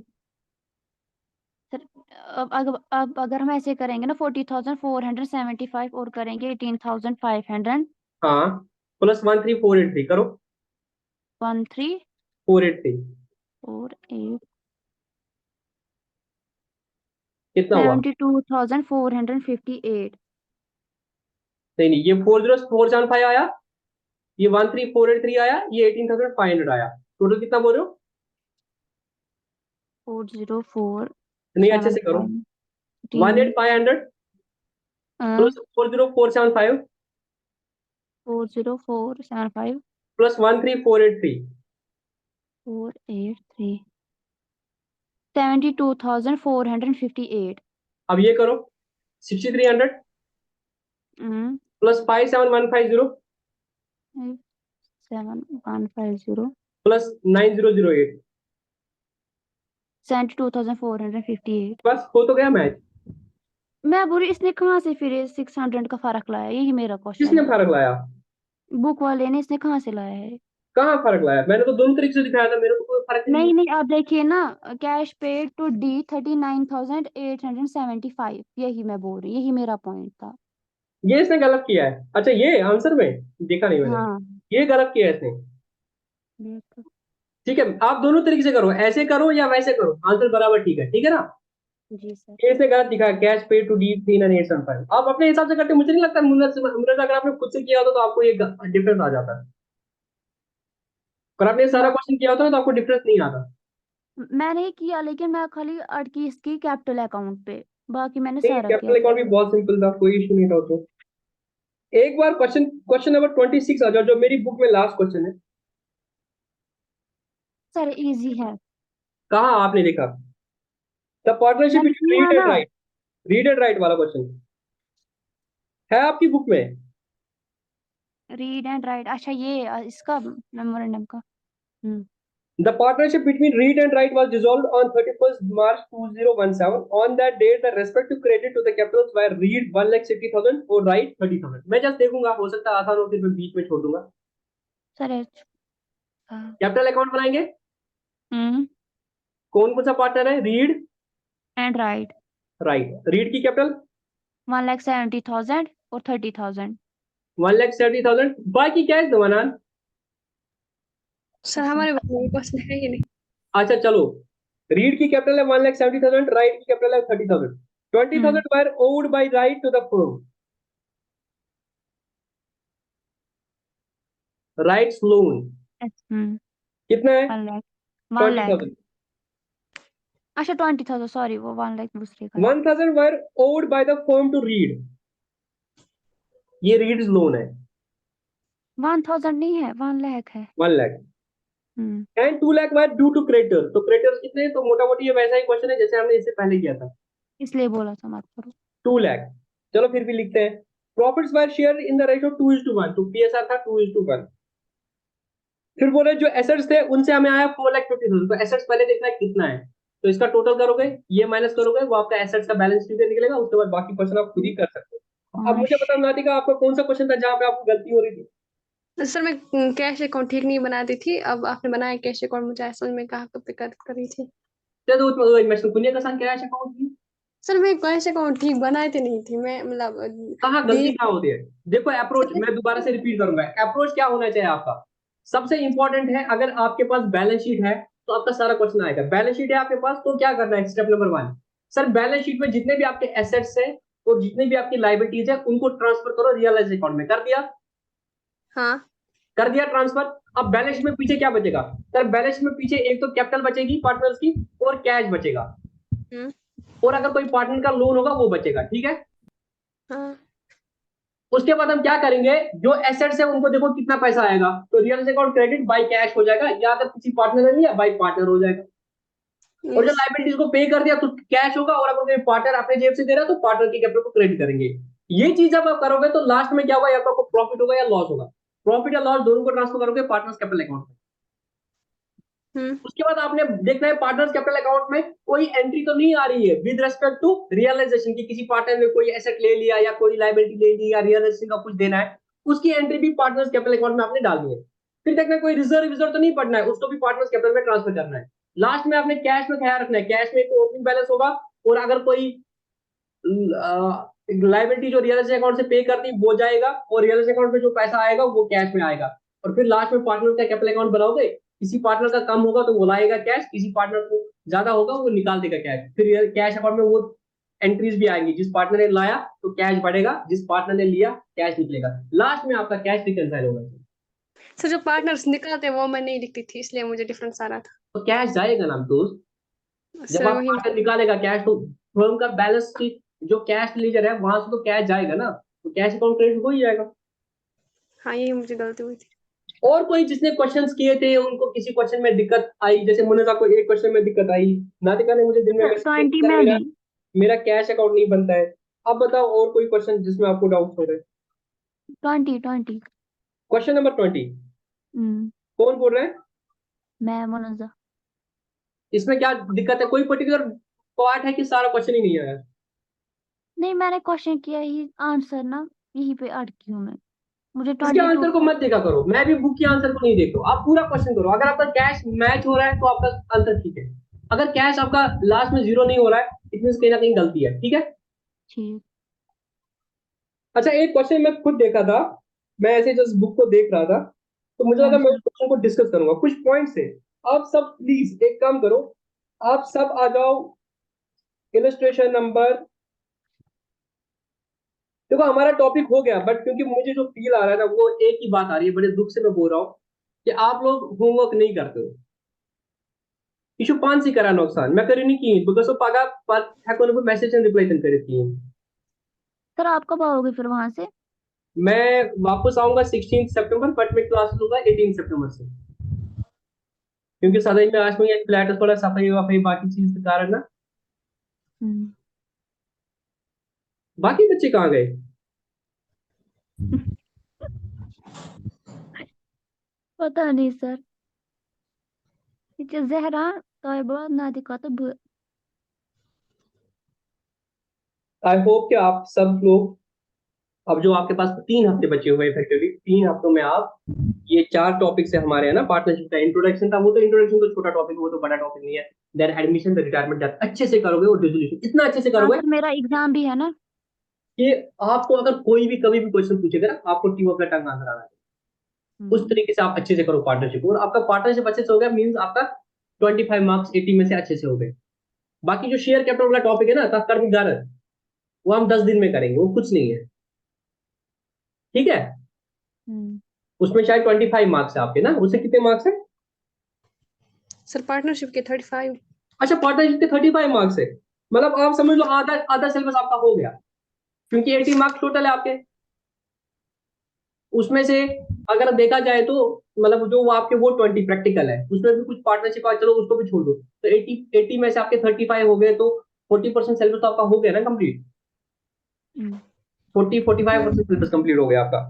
सर अब अगर हम ऐसे करेंगे ना 40,475 और करेंगे 18,500, हाँ, प्लस 13483 करो, 1348 483 कितना हुआ? 72,458। नहीं, ये 40475 आया, ये 13483 आया, ये 18500 आया। टोटल कितना बोल रहे हो? 404 नहीं, अच्छे से करो। 18500 प्लस 40475 40475 प्लस 13483 483 72,458। अब ये करो 6300 प्लस 57150 7150 प्लस 9008। 72,458। बस हो तो गया मैच। मैं बोली इसने कहाँ से फिर 600 का फर्क लाया, यही मेरा क्वेश्चन किसने है। फर्क लाया? बुक वाले ने, इसने कहाँ से लाया है? कहाँ फर्क लाया? मैंने तो दोनों तरीके से दिखाया था, मेरे को कोई फर्क नहीं नहीं आप देखिए ना, कैश पेड टू डी 39,875, यही मैं बोल रही, यही मेरा पॉइंट था। ये इसने गलत किया है। अच्छा, ये आंसर में देखा नहीं मैंने, हाँ ये गलत किया है इसने। बिल्कुल। ठीक है, आप दोनों तरीके से करो, ऐसे करो या वैसे करो, आंसर बराबर ठीक है। ठीक है ना? जी सर। ये इसने गलत दिखाया, कैश पे टू डी 3875। आप अपने हिसाब से करते, मुझे नहीं लगता मुझे अगर आपने खुद से किया होता तो आपको ये डिफरेंस आ जाता है। अगर आपने सारा मैं क्वेश्चन किया होता तो आपको डिफरेंस नहीं आता। मैंने किया, लेकिन मैं खाली अटकी इसकी कैपिटल अकाउंट पे, बाकी मैंने नहीं, सारा किया कैपिटल अकाउंट भी था। बहुत सिंपल था, कोई इशू नहीं था उसमें। एक बार क्वेश्चन क्वेश्चन नंबर 26 आ जाओ, जो मेरी बुक में लास्ट क्वेश्चन है। सर इजी है। कहाँ आपने देखा? द पार्टनरशिप मैंने बिटवीन किया रीड एंड ना, राइट, रीड एंड राइट वाला क्वेश्चन है आपकी बुक में। रीड एंड राइट, अच्छा ये इसका मेमोरेंडम का। The partnership between Reed and Wright was dissolved on 31st March 2017. On that date, the respective credit to the capitals were Reed 1,60,000 और Wright 30,000। मैं जस्ट देखूंगा, हो सकता है आसान हो, फिर मैं बीच में छोड़ दूंगा। सर कैपिटल अकाउंट बनाएंगे। कौन कौन सा पार्टनर है? Read, and right. Right. Read की कैपिटल 1,70,000 और 30,000। 1,70,000। बाकी क्या है जमानान? सर हमारे पास है ही नहीं। अच्छा चलो, रीड की कैपिटल है 1,70,000, राइट की कैपिटल है 30,000। 20,000 were owed by right to the firm. Right's loan कितना है? 1 लाख 1 लाख 20,000। अच्छा 20,000, सॉरी वो 1 लाख दूसरे का है। 1,000 were owed by the firm to Reed. ये रीड्स लोन है। 1,000 नहीं है, 1 लाख है। 1 lakh. And 2 lakh were due to creditors। तो क्रेडिटर्स कितने? तो मोटा मोटी ये वैसा ही क्वेश्चन है जैसे हमने इससे पहले किया था। इसलिए बोला था मत करो। 2 लाख। चलो फिर भी लिखते हैं। Profits were share in the ratio 2:1। तो पीएसआर था 2:1। फिर बोले जो एसेट्स थे उनसे हमें आया 4,50,000। तो एसेट्स पहले देखना है कितना है, तो इसका टोटल करोगे, ये माइनस करोगे, वो आपका एसेट्स का बैलेंस शीट निकलेगा। उसके बाद बाकी क्वेश्चन आप खुद ही कर सकते हो। अब मुझे बताओ नातिका, आपका कौन सा क्वेश्चन था जहां पे आपको गलती हो रही थी? सर मैं कैश अकाउंट ठीक नहीं बनाती थी, अब आपने बनाया कैश अकाउंट, मुझे समझ में कहाँ पे दिक्कत करी थी। चलो मैं सुनिए का सन कैश अकाउंट की सर मैं कैश अकाउंट ठीक बनाती नहीं थी, मैं मतलब कहाँ गलती कहाँ होती है? देखो अप्रोच, मैं दोबारा से रिपीट करूंगा, अप्रोच क्या होना चाहिए आपका? सबसे इंपॉर्टेंट है, अगर आपके पास बैलेंस शीट है तो आपका सारा क्वेश्चन आएगा। बैलेंस शीट है आपके पास तो क्या करना है? Step number 1, sir balance sheet में जितने भी आपके एसेट्स हैं और जितने भी आपकी लायबिलिटीज है उनको ट्रांसफर करो रियलाइज अकाउंट में। कर दिया? हाँ कर दिया ट्रांसफर। अब बैलेंस शीट में पीछे क्या बचेगा सर? बैलेंस शीट में पीछे एक तो कैपिटल बचेगी पार्टनर्स की और कैश बचेगा, हम्म। और अगर कोई पार्टनर का लोन होगा वो बचेगा, ठीक है। हाँ। उसके बाद हम क्या करेंगे, जो एसेट्स है उनको देखो कितना पैसा आएगा, तो real account credit by cash हो जाएगा, या अगर किसी पार्टनर ने लिया बाय पार्टनर हो जाएगा। और जो यस। लाइबिलिटीज को पे कर दिया तो कैश होगा, और अगर कोई पार्टनर अपने जेब से दे रहा है तो पार्टनर की कैपिटल को क्रेडिट करेंगे। ये चीज जब आप करोगे तो लास्ट में क्या होगा, या तो आपको प्रॉफिट होगा या लॉस होगा। प्रॉफिट या लॉस दोनों को ट्रांसफर करोगे पार्टनर्स कैपिटल अकाउंट में। हम्म। उसके बाद आपने देखना है पार्टनर्स कैपिटल अकाउंट में कोई एंट्री तो नहीं आ रही है विद रेस्पेक्ट टू रियलाइजेशन की, किसी पार्टनर ने कोई एसेट ले लिया या कोई लाइबिलिटी ले ली या रियलाइजेशन का कुछ देना है, उसकी एंट्री भी पार्टनर्स कैपिटल अकाउंट में आपने डालनी है। फिर देखना कोई रिजर्व रिजर्व तो नहीं पड़ना है, उसको भी पार्टनर्स कैपिटल में ट्रांसफर करना है। लास्ट में आपने कैश में ख्याल रखना है, कैश में एक ओपनिंग बैलेंस होगा, और अगर कोई लाइबिलिटी जो रियल एस्टेट अकाउंट से पे करती वो जाएगा, और रियल एस्टेट अकाउंट में जो पैसा आएगा वो कैश में आएगा। और फिर लास्ट में पार्टनर का कैपिटल अकाउंट बनाओगे, किसी पार्टनर का कम होगा तो वो लाएगा कैश, किसी पार्टनर को ज्यादा होगा वो निकाल देगा कैश। फिर कैश अकाउंट में वो एंट्रीज भी आएंगी, जिस पार्टनर ने लाया तो कैश बढ़ेगा, जिस पार्टनर ने लिया कैश निकलेगा, लास्ट में आपका कैश रिकंसाइल होगा। सर जो पार्टनर्स निकलते हैं वो मैं नहीं लिखती थी, इसलिए मुझे डिफरेंस आ रहा तो कैश जाएगा ना दोस्त, था जब सर। आप वही पार्टनर निकालेगा कैश तो फर्म का बैलेंस शीट जो कैश लीजर है वहां से तो कैश जाएगा ना, तो कैश अकाउंट क्रेडिट हो ही जाएगा। हाँ, यही मुझे गलती हुई थी। और कोई जिसने क्वेश्चंस किए थे उनको किसी क्वेश्चन में दिक्कत आई, जैसे मुन्नजा को एक क्वेश्चन में दिक्कत आई, नातिका ने मुझे दिन में मैसेज किया 20 कि सर में मेरा भी। मेरा कैश अकाउंट नहीं बनता है। अब बताओ और कोई क्वेश्चन जिसमें आपको डाउट हो रहे हैं? 20 क्वेश्चन नंबर 20 हम्म। कौन बोल रहा है? मैं मुनजा। इसमें क्या दिक्कत है, कोई पर्टिकुलर पार्ट है कि सारा क्वेश्चन ही नहीं आया? नहीं, मैंने क्वेश्चन किया ही आंसर ना, यहीं पे अटकी हूँ मैं। मुझे इसके 22 आंसर को मत देखा करो, मैं भी बुक के आंसर को नहीं देखता हूँ, आप पूरा क्वेश्चन करो। अगर आपका कैश मैच हो रहा है तो आपका आंसर ठीक है, अगर कैश आपका लास्ट में जीरो नहीं हो रहा है इट मीन कहीं ना कहीं गलती है, ठीक है। ठीक। अच्छा, एक क्वेश्चन मैं खुद देखा था, मैं ऐसे जस्ट बुक को देख रहा था, तो मुझे कौन लगा मैं सा? उस क्वेश्चन को डिस्कस करूंगा कुछ पॉइंट से। आप सब प्लीज एक काम करो, आप सब आ जाओ इलस्ट्रेशन नंबर। देखो हमारा टॉपिक हो गया, बट क्योंकि मुझे जो फील आ रहा है ना वो एक ही बात आ रही है, बड़े दुख से मैं बोल रहा हूँ कि आप लोग होमवर्क नहीं करते हो। इशू पान सी करा नुकसान मैं करी नहीं की बिकॉज ऑफ पागा पर है कोई मैसेज एंड रिप्लाई करे थी। सर आप कब आओगे फिर वहां से? मैं वापस आऊंगा 16 सितंबर, बट मैं क्लास लूंगा 18 सितंबर से, क्योंकि सदाई में आज में ये फ्लैट है, थोड़ा सफाई वफाई बाकी चीज के कारण ना। हम्म। बाकी बच्चे कहाँ गए? पता नहीं सर। जहरा, तोयबा, नादिका तो आई होप कि आप सब लोग, अब जो आपके पास 3 हफ्ते बचे हुए इफेक्टिवली 3 हफ्तों में आप ये 4 टॉपिक से हमारे है ना पार्टनरशिप का इंट्रोडक्शन था, वो तो इंट्रोडक्शन तो छोटा टॉपिक, वो तो बड़ा टॉपिक नहीं है। देन एडमिशन रिटायरमेंट अच्छे से करोगे और डिसोल्यूशन इतना अच्छे से हाँ करोगे सर, मेरा एग्जाम भी है ना। कि आपको अगर कोई भी कभी भी क्वेश्चन पूछेगा ना आपको team of the tongue answer आना है। उस हम्म। तरीके से आप अच्छे से करो पार्टनरशिप, और आपका पार्टनरशिप अच्छे से हो गया मीन्स आपका 25 मार्क्स 80 में से अच्छे से हो गए। बाकी जो शेयर कैपिटल वाला टॉपिक है ना तत्कर्मगार, वो हम 10 दिन में करेंगे, वो कुछ नहीं है, ठीक है। हम्म। उसमें शायद 25 मार्क्स है आपके ना, उससे कितने मार्क्स है? सर पार्टनरशिप के 35। अच्छा, पार्टनरशिप के 35 मार्क्स है, मतलब आप समझ लो आधा आधा सिलेबस आपका हो गया, क्योंकि 80 मार्क्स टोटल है आपके। उसमें से अगर देखा जाए तो मतलब जो वो आपके वो 20 प्रैक्टिकल है, उसमें भी कुछ पार्टनरशिप है, चलो उसको भी छोड़ दो, तो 80 में से आपके 35 हो गए, तो 40% सिलेबस तो आपका हो गया ना कंप्लीट। हम्म। 45% सिलेबस कंप्लीट हो गया आपका।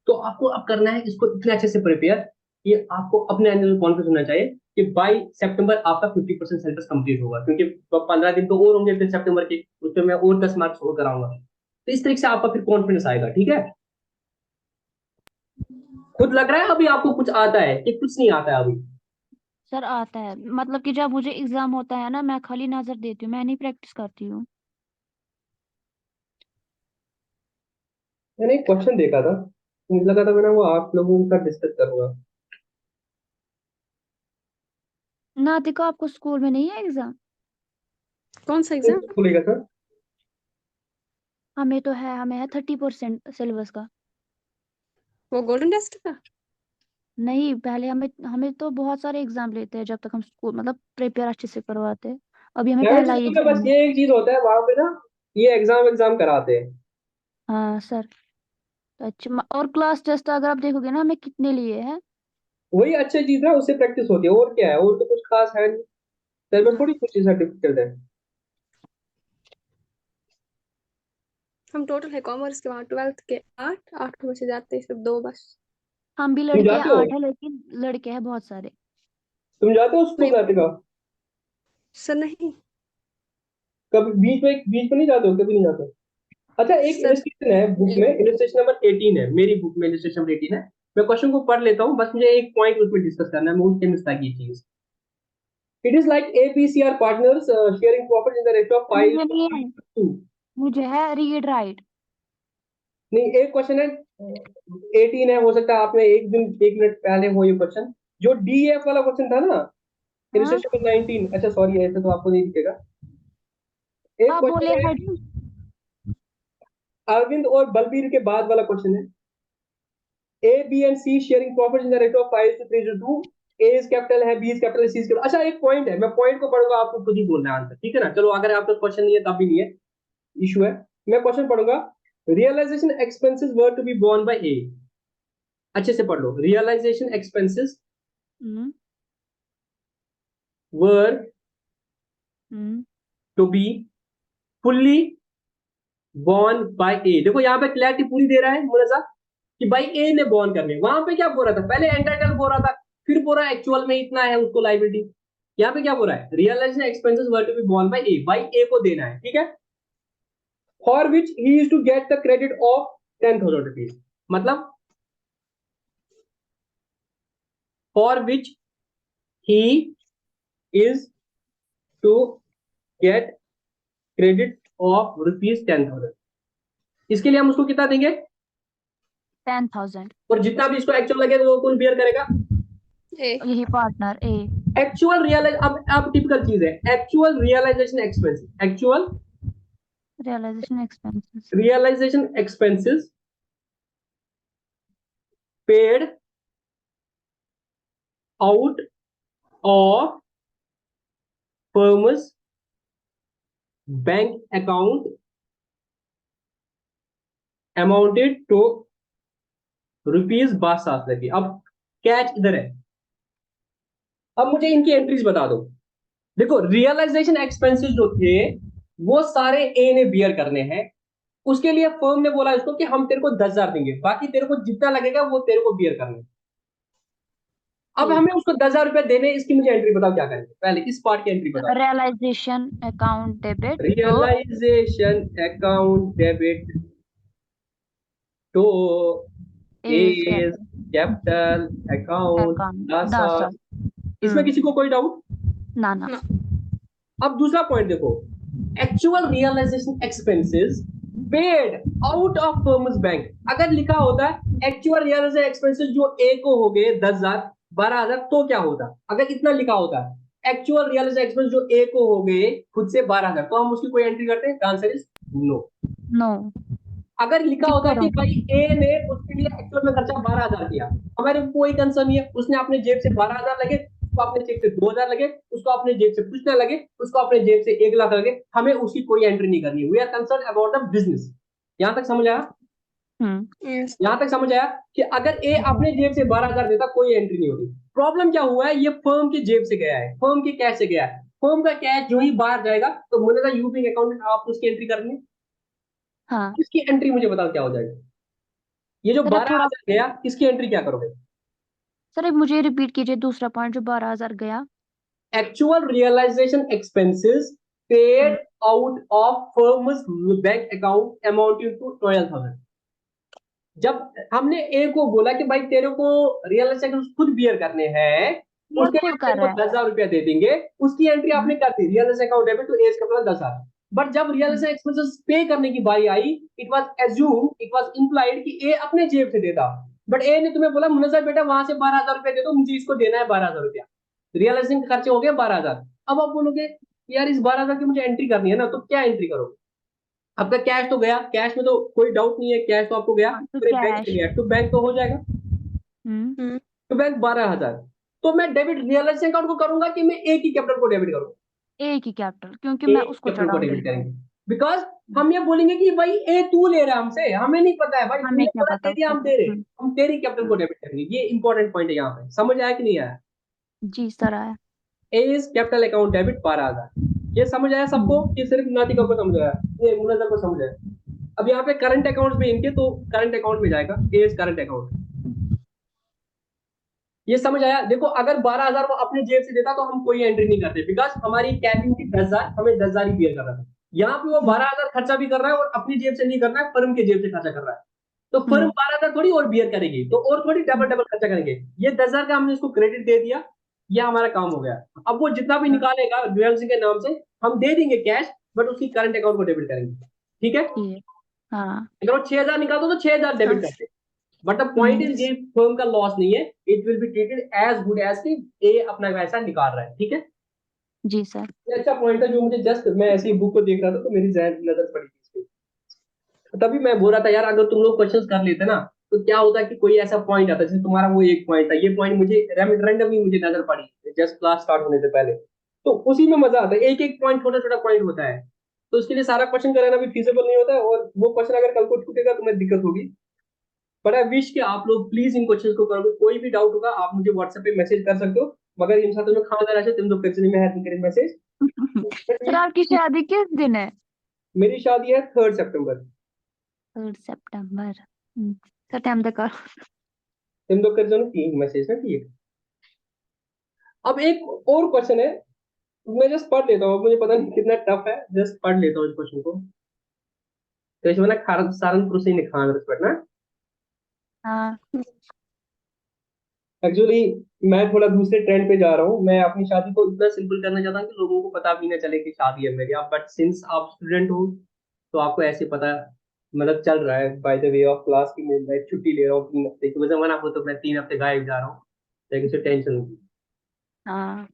तो आपको अब करना है इसको इतने अच्छे से प्रिपेयर कि आपको अपने अंदर कॉन्फिडेंस होना चाहिए कि बाई सितंबर आपका 50% सिलेबस कंप्लीट होगा, क्योंकि 15 दिन तो और होंगे फिर सितंबर के, उसमें मैं और 10 मार्क्स और कराऊंगा, तो इस तरीके से आपका फिर कॉन्फिडेंस आएगा, ठीक है। खुद लग रहा है अभी आपको कुछ आता है कि कुछ नहीं आता है अभी? सर आता है, मतलब कि जब मुझे एग्जाम होता है ना, मैं खाली नजर देती हूँ, मैं नहीं प्रैक्टिस करती हूँ। मैंने एक क्वेश्चन देखा था, मुझे लगा था मैं ना वो आप लोगों का डिस्कस करूंगा। नातिका, आपको स्कूल में नहीं है एग्जाम? कौन सा एग्जाम? खुलेगा सर? हमें तो है, हमें है 30% सिलेबस का। वो गोल्डन टेस्ट का? नहीं, पहले हमें हमें तो बहुत सारे एग्जाम लेते हैं जब तक हम स्कूल मतलब प्रिपेयर अच्छे से करवाते हैं। अभी हमें प्राइवेट पहला ही स्कूल में बस एग्जाम है। ये एक चीज होता है, वहां पे ना ये एग्जाम कराते हैं। हाँ सर। अच्छा और क्लास टेस्ट अगर आप देखोगे ना हमें कितने लिए हैं। वही अच्छी चीज है, उससे प्रैक्टिस होती है, और क्या है, और तो कुछ खास है नहीं। सिलेबस हाँ, थोड़ी कुछ चीज डिफिकल्ट है। हम टोटल है कॉमर्स के, वहाँ 12th के 8 में से जाते हैं सिर्फ 2 बस। हम भी तुम लड़के हैं जाते हो? 8 है लेकिन लड़के हैं बहुत सारे। तुम जाते हो स्कूल नहीं जाते का? सर, नहीं कभी बीच में नहीं जाते हो, कभी नहीं जाते हो? अच्छा, एक सर। इलस्ट्रेशन है बुक में, इलस्ट्रेशन नंबर 18 है, मेरी बुक में इलस्ट्रेशन नंबर 18 है। मैं क्वेश्चन को पढ़ लेता हूँ, बस मुझे एक पॉइंट उसमें डिस्कस करना है, मैं उसके मिस था की चीज। It is like APCR partners sharing profit in the ratio of मुझे 5 नहीं है, to 2। मुझे है रीड राइट। नहीं, एक क्वेश्चन है 18 है, हो सकता है आपने एक मिनट पहले हो ये क्वेश्चन, जो DF वाला क्वेश्चन था ना, हाँ इलस्ट्रेशन नंबर 19। अच्छा सॉरी, ऐसे तो आपको नहीं दिखेगा। एक आप बोले क्वेश्चन है हेडिंग। अरविंद और बलबीर के बाद वाला क्वेश्चन है, A, B and C sharing profits in the ratio of 5 to 3 to 2। A is capital है, B is capital, C is capital. अच्छा, एक पॉइंट है, मैं पॉइंट को पढ़ूंगा, आपको खुद ही बोलना है आंसर, ठीक है ना? चलो, अगर आपका क्वेश्चन नहीं है तब भी नहीं है, इशू है। मैं क्वेश्चन पढ़ूंगा। Realisation expenses were to be borne by A। अच्छे से पढ़ लो। Realisation expenses hmm were hmm to be fully borne by A। देखो यहाँ पे क्लैरिटी पूरी दे रहा है मुनजा कि भाई A ने बोर्न करने। वहां पे क्या बोल रहा था, पहले एंटाइटल बोल रहा था, फिर बोल रहा है एक्चुअल में इतना है उसको लाइबिलिटी। यहाँ पे क्या बोल रहा है, realisation expenses were to be borne by A, भाई A को देना है, ठीक है। For which he is to get the credit of 10,000 rupees. मतलब for which he is to get credit of rupees 10,000। इसके लिए हम उसको कितना देंगे, 10,000। और जितना भी इसको एक्चुअल लगेगा वो कौन बियर करेगा? ए। यही पार्टनर ए। एक्चुअल रियलाइज, अब टिपिकल चीज है, actual realisation expense, actual realisation expenses. Realisation expenses paid out of firm's bank account amounted to rupees 62 अब कैच इधर है। अब मुझे इनकी एंट्रीज बता दो। देखो, रियलाइजेशन एक्सपेंसेस जो थे वो सारे ए ने बियर करने हैं। उसके लिए फर्म ने बोला इसको कि हम तेरे को 10,000 देंगे, बाकी तेरे को जितना लगेगा वो तेरे को बियर करना है। अब ठीक। हमें उसको 10,000 रुपए देने, इसकी मुझे एंट्री बताओ क्या करेंगे, पहले इस पार्ट की एंट्री बताओ। रियलाइजेशन अकाउंट डेबिट तो realisation account debit to A's A's capital capital account account 10,000। 10,000। इसमें किसी को कोई डाउट? ना ना। ना। अब दूसरा पॉइंट देखो, actual realisation expenses paid out of firm's bank. अगर लिखा होता है एक्चुअल रियलाइजेशन एक्सपेंसेस जो ए को हो गए 10,000 12,000, तो क्या होता? अगर इतना लिखा होता है एक्चुअल रियलाइजेशन एक्सपेंस जो ए को हो गए खुद से 12,000, तो हम उसकी कोई एंट्री करते हैं? Answer is no. नो। अगर लिखा स्किप होता है कि करूंगी। भाई ए ने उसके लिए एक्चुअल में खर्चा 12,000 किया, हमारे को कोई कंसर्न नहीं है, उसने अपने जेब से 12,000 लगे, उसको अपने जेब से 2,000 लगे, उसको अपने जेब से कुछ ना लगे, उसको अपने जेब से 1 लाख लगे, हमें उसकी कोई एंट्री नहीं करनी। We are concern about the business. यहां तक समझ आया? Hmm yes. यहां तक समझ आया कि अगर ए अपने जेब से 12,000 देता, कोई एंट्री नहीं होती। प्रॉब्लम क्या हुआ है, ये फर्म की जेब से गया है, फर्म के कैश से गया है। फर्म का कैश जो ही बाहर जाएगा तो मुझे तो यूपी अकाउंट आप उसकी एंट्री करनी है। हाँ इसकी एंट्री मुझे बताओ क्या हो जाएगी। ये जो सर अब थोड़ा 12,000 गया, इसकी एंट्री क्या करोगे? सर अब मुझे रिपीट कीजिए दूसरा पॉइंट जो 12,000 गया। Actual realization expenses hmm paid out of firm's bank account amounting to 12,000। जब हमने ए को बोला कि भाई तेरे को रियलाइजेशन खुद बियर करने हैं, ये उसके लिए खुद कर तेरे को रहा है। 10,000 रुपया दे देंगे, उसकी एंट्री हम्म आपने कर दी, realization account debit to as capital 10,000। But जब हम्म रियलाइजेशन एक्सपेंसेस पे करने की बारी आई, it was assume, it was implied कि ए अपने जेब से देता। बट ए ने तुम्हें बोला मुन्नसर बेटा वहां से 12,000 रुपया दे दो, मुझे इसको देना है 12,000 रुपया। रियलाइजेशन खर्चे हो गए 12,000। अब आप बोलोगे यार इस 12,000 की मुझे एंट्री करनी है ना, तो क्या एंट्री करोगे? आपका कैश तो गया, कैश में तो कोई डाउट नहीं है, कैश तो आपको गया, हाँ तो फिर बैंक से कैश। गया, तो बैंक तो हो जाएगा। हम्म हम्म। 12 12,000, तो मैं डेबिट रियलाइजेशन अकाउंट को करूंगा कि मैं एक ही कैपिटल को डेबिट करूंगा? एक ही कैपिटल, क्योंकि मैं एक उसको कैपिटल को डेबिट चढ़ाऊंगी। करेंगे, बिकॉज हम ये बोलेंगे कि भाई ए तू ले रहा है हमसे, हमें नहीं पता है भाई, हमें तूने क्या बोला पता दे दिया, उसको। हम दे रहे, हम तेरी कैपिटल को डेबिट करेंगे। ये इंपॉर्टेंट पॉइंट है यहाँ पे, समझ आया कि नहीं आया? जी सर आया। ए इज कैपिटल अकाउंट डेबिट 12,000। ये समझ आया सबको कि सिर्फ नातिका को समझ आया, ये मुनज़्ज़म को समझ आया? अब यहाँ पे करंट अकाउंट में इनके, तो करंट अकाउंट में जाएगा ए इज करंट अकाउंट। ये समझ आया? देखो अगर 12,000 वो अपने जेब से देता तो हम कोई एंट्री नहीं करते, बिकॉज हमारी कैपिंग थी 10,000, हमें 10,000 ही बियर करना था। यहाँ पे वो 12,000 खर्चा भी कर रहा है और अपनी जेब से नहीं कर रहा है, फर्म के जेब से खर्चा कर रहा है। तो फर्म 12,000 थोड़ी और बियर करेगी, तो और थोड़ी डबल डबल खर्चा करेंगे। ये 10,000 का हमने इसको क्रेडिट दे दिया, ये हमारा काम हो गया। अब वो जितना भी निकालेगा ड्यूअल सिंह के नाम से हम दे देंगे कैश, बट उसकी करंट अकाउंट को डेबिट करेंगे। ठीक है? ठीक है। हाँ। अगर वो 6,000 निकाल दो तो 6,000 डेबिट करते, बट द पॉइंट इज ये फर्म का लॉस नहीं है, it will be treated as good as कि ए अपना पैसा निकाल रहा है। ठीक है? जी सर। ये अच्छा पॉइंट है जो मुझे जस्ट, मैं ऐसे ही बुक को देख रहा था तो मेरी जहन नजर पड़ी थी इस पे। तभी मैं बोल रहा था यार, अगर तुम लोग क्वेश्चंस कर लेते ना तो क्या होता कि कोई ऐसा पॉइंट आता, जैसे तुम्हारा वो एक पॉइंट था, ये पॉइंट मुझे रैंडमली मुझे नजर पड़ी जस्ट क्लास स्टार्ट होने से पहले, तो उसी में मजा आता है। एक एक पॉइंट, छोटा छोटा पॉइंट होता है, तो उसके लिए सारा क्वेश्चन कराना भी फिजिबल नहीं होता है, और वो क्वेश्चन अगर कल को छूटेगा तो मैं दिक्कत होगी। बट आई विश कि आप लोग प्लीज इन क्वेश्चंस को करोगे। कोई भी डाउट होगा आप मुझे व्हाट्सएप पे मैसेज कर सकते हो, मगर इन साथ में खाना रहा तुम लोग करने में है करें मैसेज। सर आपकी शादी किस दिन है? मेरी शादी है 3 सितंबर। 3 सितंबर। सर टाइम देखा। तुम लोग कर दो ना 3 मैसेज ना, ठीक है? अब एक और क्वेश्चन है, मैं जस्ट पढ़ लेता हूँ, मुझे पता नहीं कितना टफ है, जस्ट पढ़ लेता हूँ इस क्वेश्चन को। तो इसमें ना सहारनपुर से निखान रिस्पेक्ट ना, हाँ। एक्चुअली मैं थोड़ा दूसरे ट्रेंड पे जा रहा हूँ। मैं अपनी शादी को इतना सिंपल करना चाहता हूँ कि लोगों को पता भी ना चले कि शादी है मेरी। आप बट सिंस आप स्टूडेंट हो तो आपको ऐसे पता, मतलब चल रहा है by the way of class की मैं छुट्टी ले रहा हूँ 3 हफ्ते की, मतलब मना हो तो मैं 3 हफ्ते गायब जा रहा हूँ, लेकिन उससे टेंशन होगी। हाँ।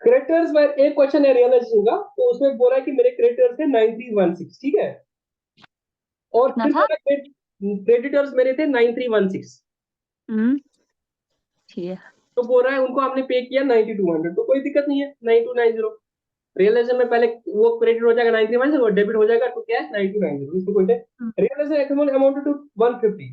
क्रेडिटर्स में एक क्वेश्चन है रियलाइजेशन का, तो उसमें बोला है कि मेरे क्रेडिटर्स थे 9316, ठीक है? और कितना फिर था? बोला क्रेडिटर्स मेरे थे 9316, हम्म। ठीक है। तो बोल रहा है उनको हमने पे किया 9200, तो कोई दिक्कत नहीं है 9290। रियलाइजेशन में पहले वो क्रेडिट हो जाएगा 9310 और डेबिट हो जाएगा टू कैश 9290, इसमें कोई realisation amounted to 150,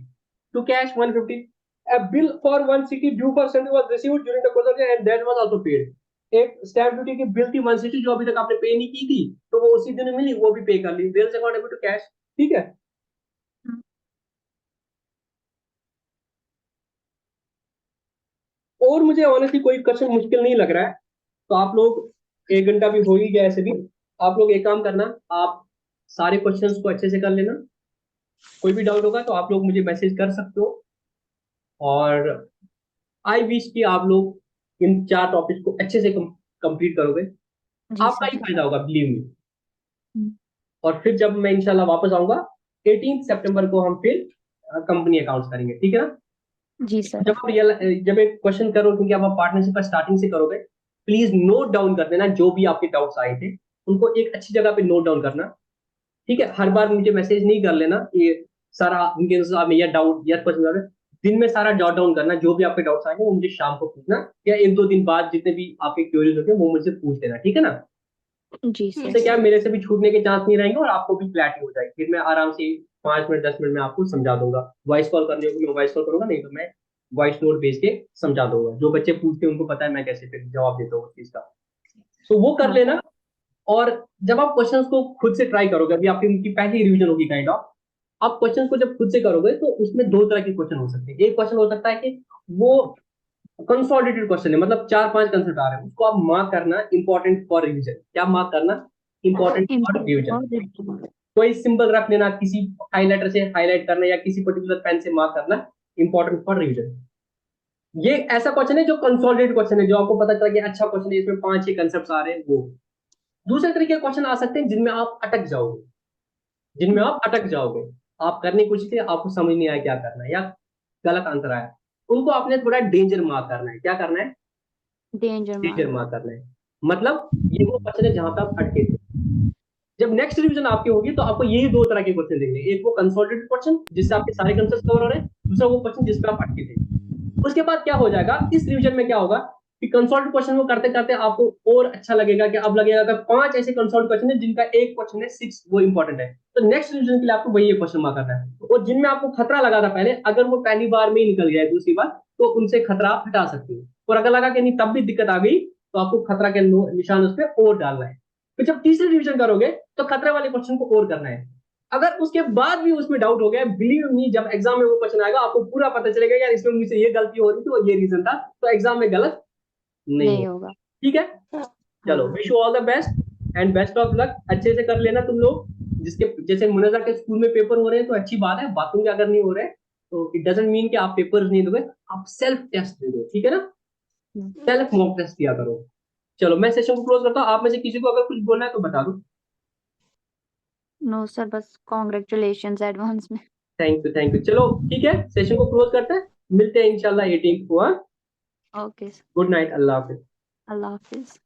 to cash 150। A bill for 160 due for sale was received during the course of the year and that was also paid। एक स्टैम्प ड्यूटी की बिल थी 160 जो अभी तक आपने पे नहीं की थी, तो वो उसी दिन मिली, वो भी पे कर ली। Bills account to cash. ठीक है? और मुझे ऑनेस्टली कोई क्वेश्चन मुश्किल नहीं लग रहा है, तो आप लोग 1 घंटा भी हो ही गया ऐसे भी, आप लोग एक काम करना, आप सारे क्वेश्चंस को अच्छे से कर लेना। कोई भी डाउट होगा तो आप लोग मुझे मैसेज कर सकते हो, और आई विश कि आप लोग इन 4 टॉपिक्स को अच्छे से कंप्लीट करोगे। जी आपका ही सर। फायदा होगा, बिलीव मी। और फिर जब मैं इंशाल्लाह वापस आऊंगा 18 सितंबर को, हम फिर कंपनी अकाउंट्स करेंगे। ठीक है ना? जी सर। जब आप जब एक क्वेश्चन करो, क्योंकि आप पार्टनरशिप का स्टार्टिंग से करोगे, प्लीज नोट डाउन कर देना जो भी आपके डाउट्स आए थे, उनको एक अच्छी जगह पे नोट डाउन करना। ठीक है? हर बार मुझे मैसेज नहीं कर लेना ये सारा उनके अनुसार में, या डाउट या क्वेश्चन, दिन में सारा जॉट डाउन करना, जो भी आपके डाउट्स आएंगे वो मुझे शाम को पूछना, या 1-2 दिन बाद जितने भी आपके क्वेरीज होते हैं वो मुझसे पूछ लेना। ठीक है ना? जी इससे सर। क्या है, मेरे से भी छूटने के चांस नहीं रहेंगे और आपको भी क्लैरिटी हो जाएगी। फिर मैं आराम से 5 मिनट 10 मिनट में आपको समझा दूंगा। वॉइस कॉल करने को मैं वॉइस कॉल करूंगा, नहीं तो मैं वॉइस नोट भेज के समझा दूंगा। जो बच्चे पूछते हैं उनको पता है मैं कैसे फिर जवाब देता हूँ उस चीज का, तो वो कर हाँ। लेना। और जब आप क्वेश्चंस को खुद से ट्राई करोगे, अभी आपकी उनकी पहली रिवीजन होगी काइंड ऑफ, आप क्वेश्चंस को जब खुद से करोगे तो उसमें 2 तरह के क्वेश्चन हो सकते हैं। एक क्वेश्चन हो सकता है कि वो कंसोलिडेटेड क्वेश्चन है, मतलब 4-5 कंसेप्ट आ रहे हैं, उसको आप मार्क करना इंपॉर्टेंट फॉर रिवीजन। क्या मार्क करना? Important for revision. कोई सिंबल रख लेना, किसी हाइलाइटर से हाईलाइट करना, या किसी पर्टिकुलर पेन से मार्क करना, इंपॉर्टेंट फॉर रिवीजन। ये ऐसा क्वेश्चन है जो कंसोलिडेटेड क्वेश्चन है, जो आपको पता चला कि अच्छा क्वेश्चन है, इसमें 5-6 कंसेप्ट आ रहे हैं। वो दूसरे तरीके के क्वेश्चन आ सकते हैं जिनमें आप अटक जाओगे, जिनमें आप अटक जाओगे, आप करने की कोशिश की, आपको समझ नहीं आया क्या करना है, या गलत आंसर आया, उनको आपने थोड़ा डेंजर मार्क करना है। क्या करना है? Danger danger mark. मार्क करना है। मतलब ये वो क्वेश्चन है जहां पे आप अटके थे। जब नेक्स्ट रिवीजन आपकी होगी तो आपको यही 2 तरह के क्वेश्चन देंगे, एक वो कंसोलिडेटेड क्वेश्चन जिससे आपके सारे कंसेप्ट कवर हो रहे हैं, दूसरा वो क्वेश्चन जिसपे आप अटके थे। उसके बाद क्या हो जाएगा, इस रिवीजन में क्या होगा कि कंसोल्ट क्वेश्चन को करते करते आपको और अच्छा लगेगा कि अब लगेगा कि 5 ऐसे कंसोल्ट क्वेश्चन है जिनका एक क्वेश्चन है 6 वो इंपॉर्टेंट है, तो नेक्स्ट रिवीजन के लिए आपको वही एक क्वेश्चन मार्क करना है। और जिनमें आपको खतरा लगा था पहले, अगर वो पहली बार में ही निकल गया है दूसरी बार, तो उनसे खतरा आप हटा सकते हो। और अगर लगा कि नहीं तब भी दिक्कत आ गई, तो आपको खतरा के निशान उस पर और डालना है। फिर जब तीसरी रिवीजन करोगे तो खतरे वाले क्वेश्चन को और करना है। अगर उसके बाद भी उसमें डाउट हो गया, बिलीव मी, जब एग्जाम में वो क्वेश्चन आएगा आपको पूरा पता चलेगा यार इसमें मुझसे ये गलती हो रही थी और ये रीजन था, तो एग्जाम में गलत नहीं नहीं हो। होगा। ठीक है, चलो, हाँ wish you all the best and best of luck. अच्छे से कर लेना तुम लोग। जिसके जैसे मुनजा के स्कूल में पेपर हो रहे हैं तो अच्छी बात है, बातों के अगर नहीं हो रहे तो इट डजंट मीन कि आप पेपर नहीं दोगे, आप सेल्फ टेस्ट दे दो, ठीक है ना, सेल्फ मॉक टेस्ट दिया करो। चलो मैं सेशन को क्लोज करता हूँ, आप में से किसी को अगर कुछ बोलना है तो बता दो। नो सर, बस कॉन्ग्रेचुलेशन एडवांस में। Thank you, thank you. चलो ठीक है, सेशन को क्लोज करते हैं, मिलते हैं इंशाल्लाह 18 को। ओके सर, गुड नाइट, अल्लाह हाफिज। अल्लाह हाफिज।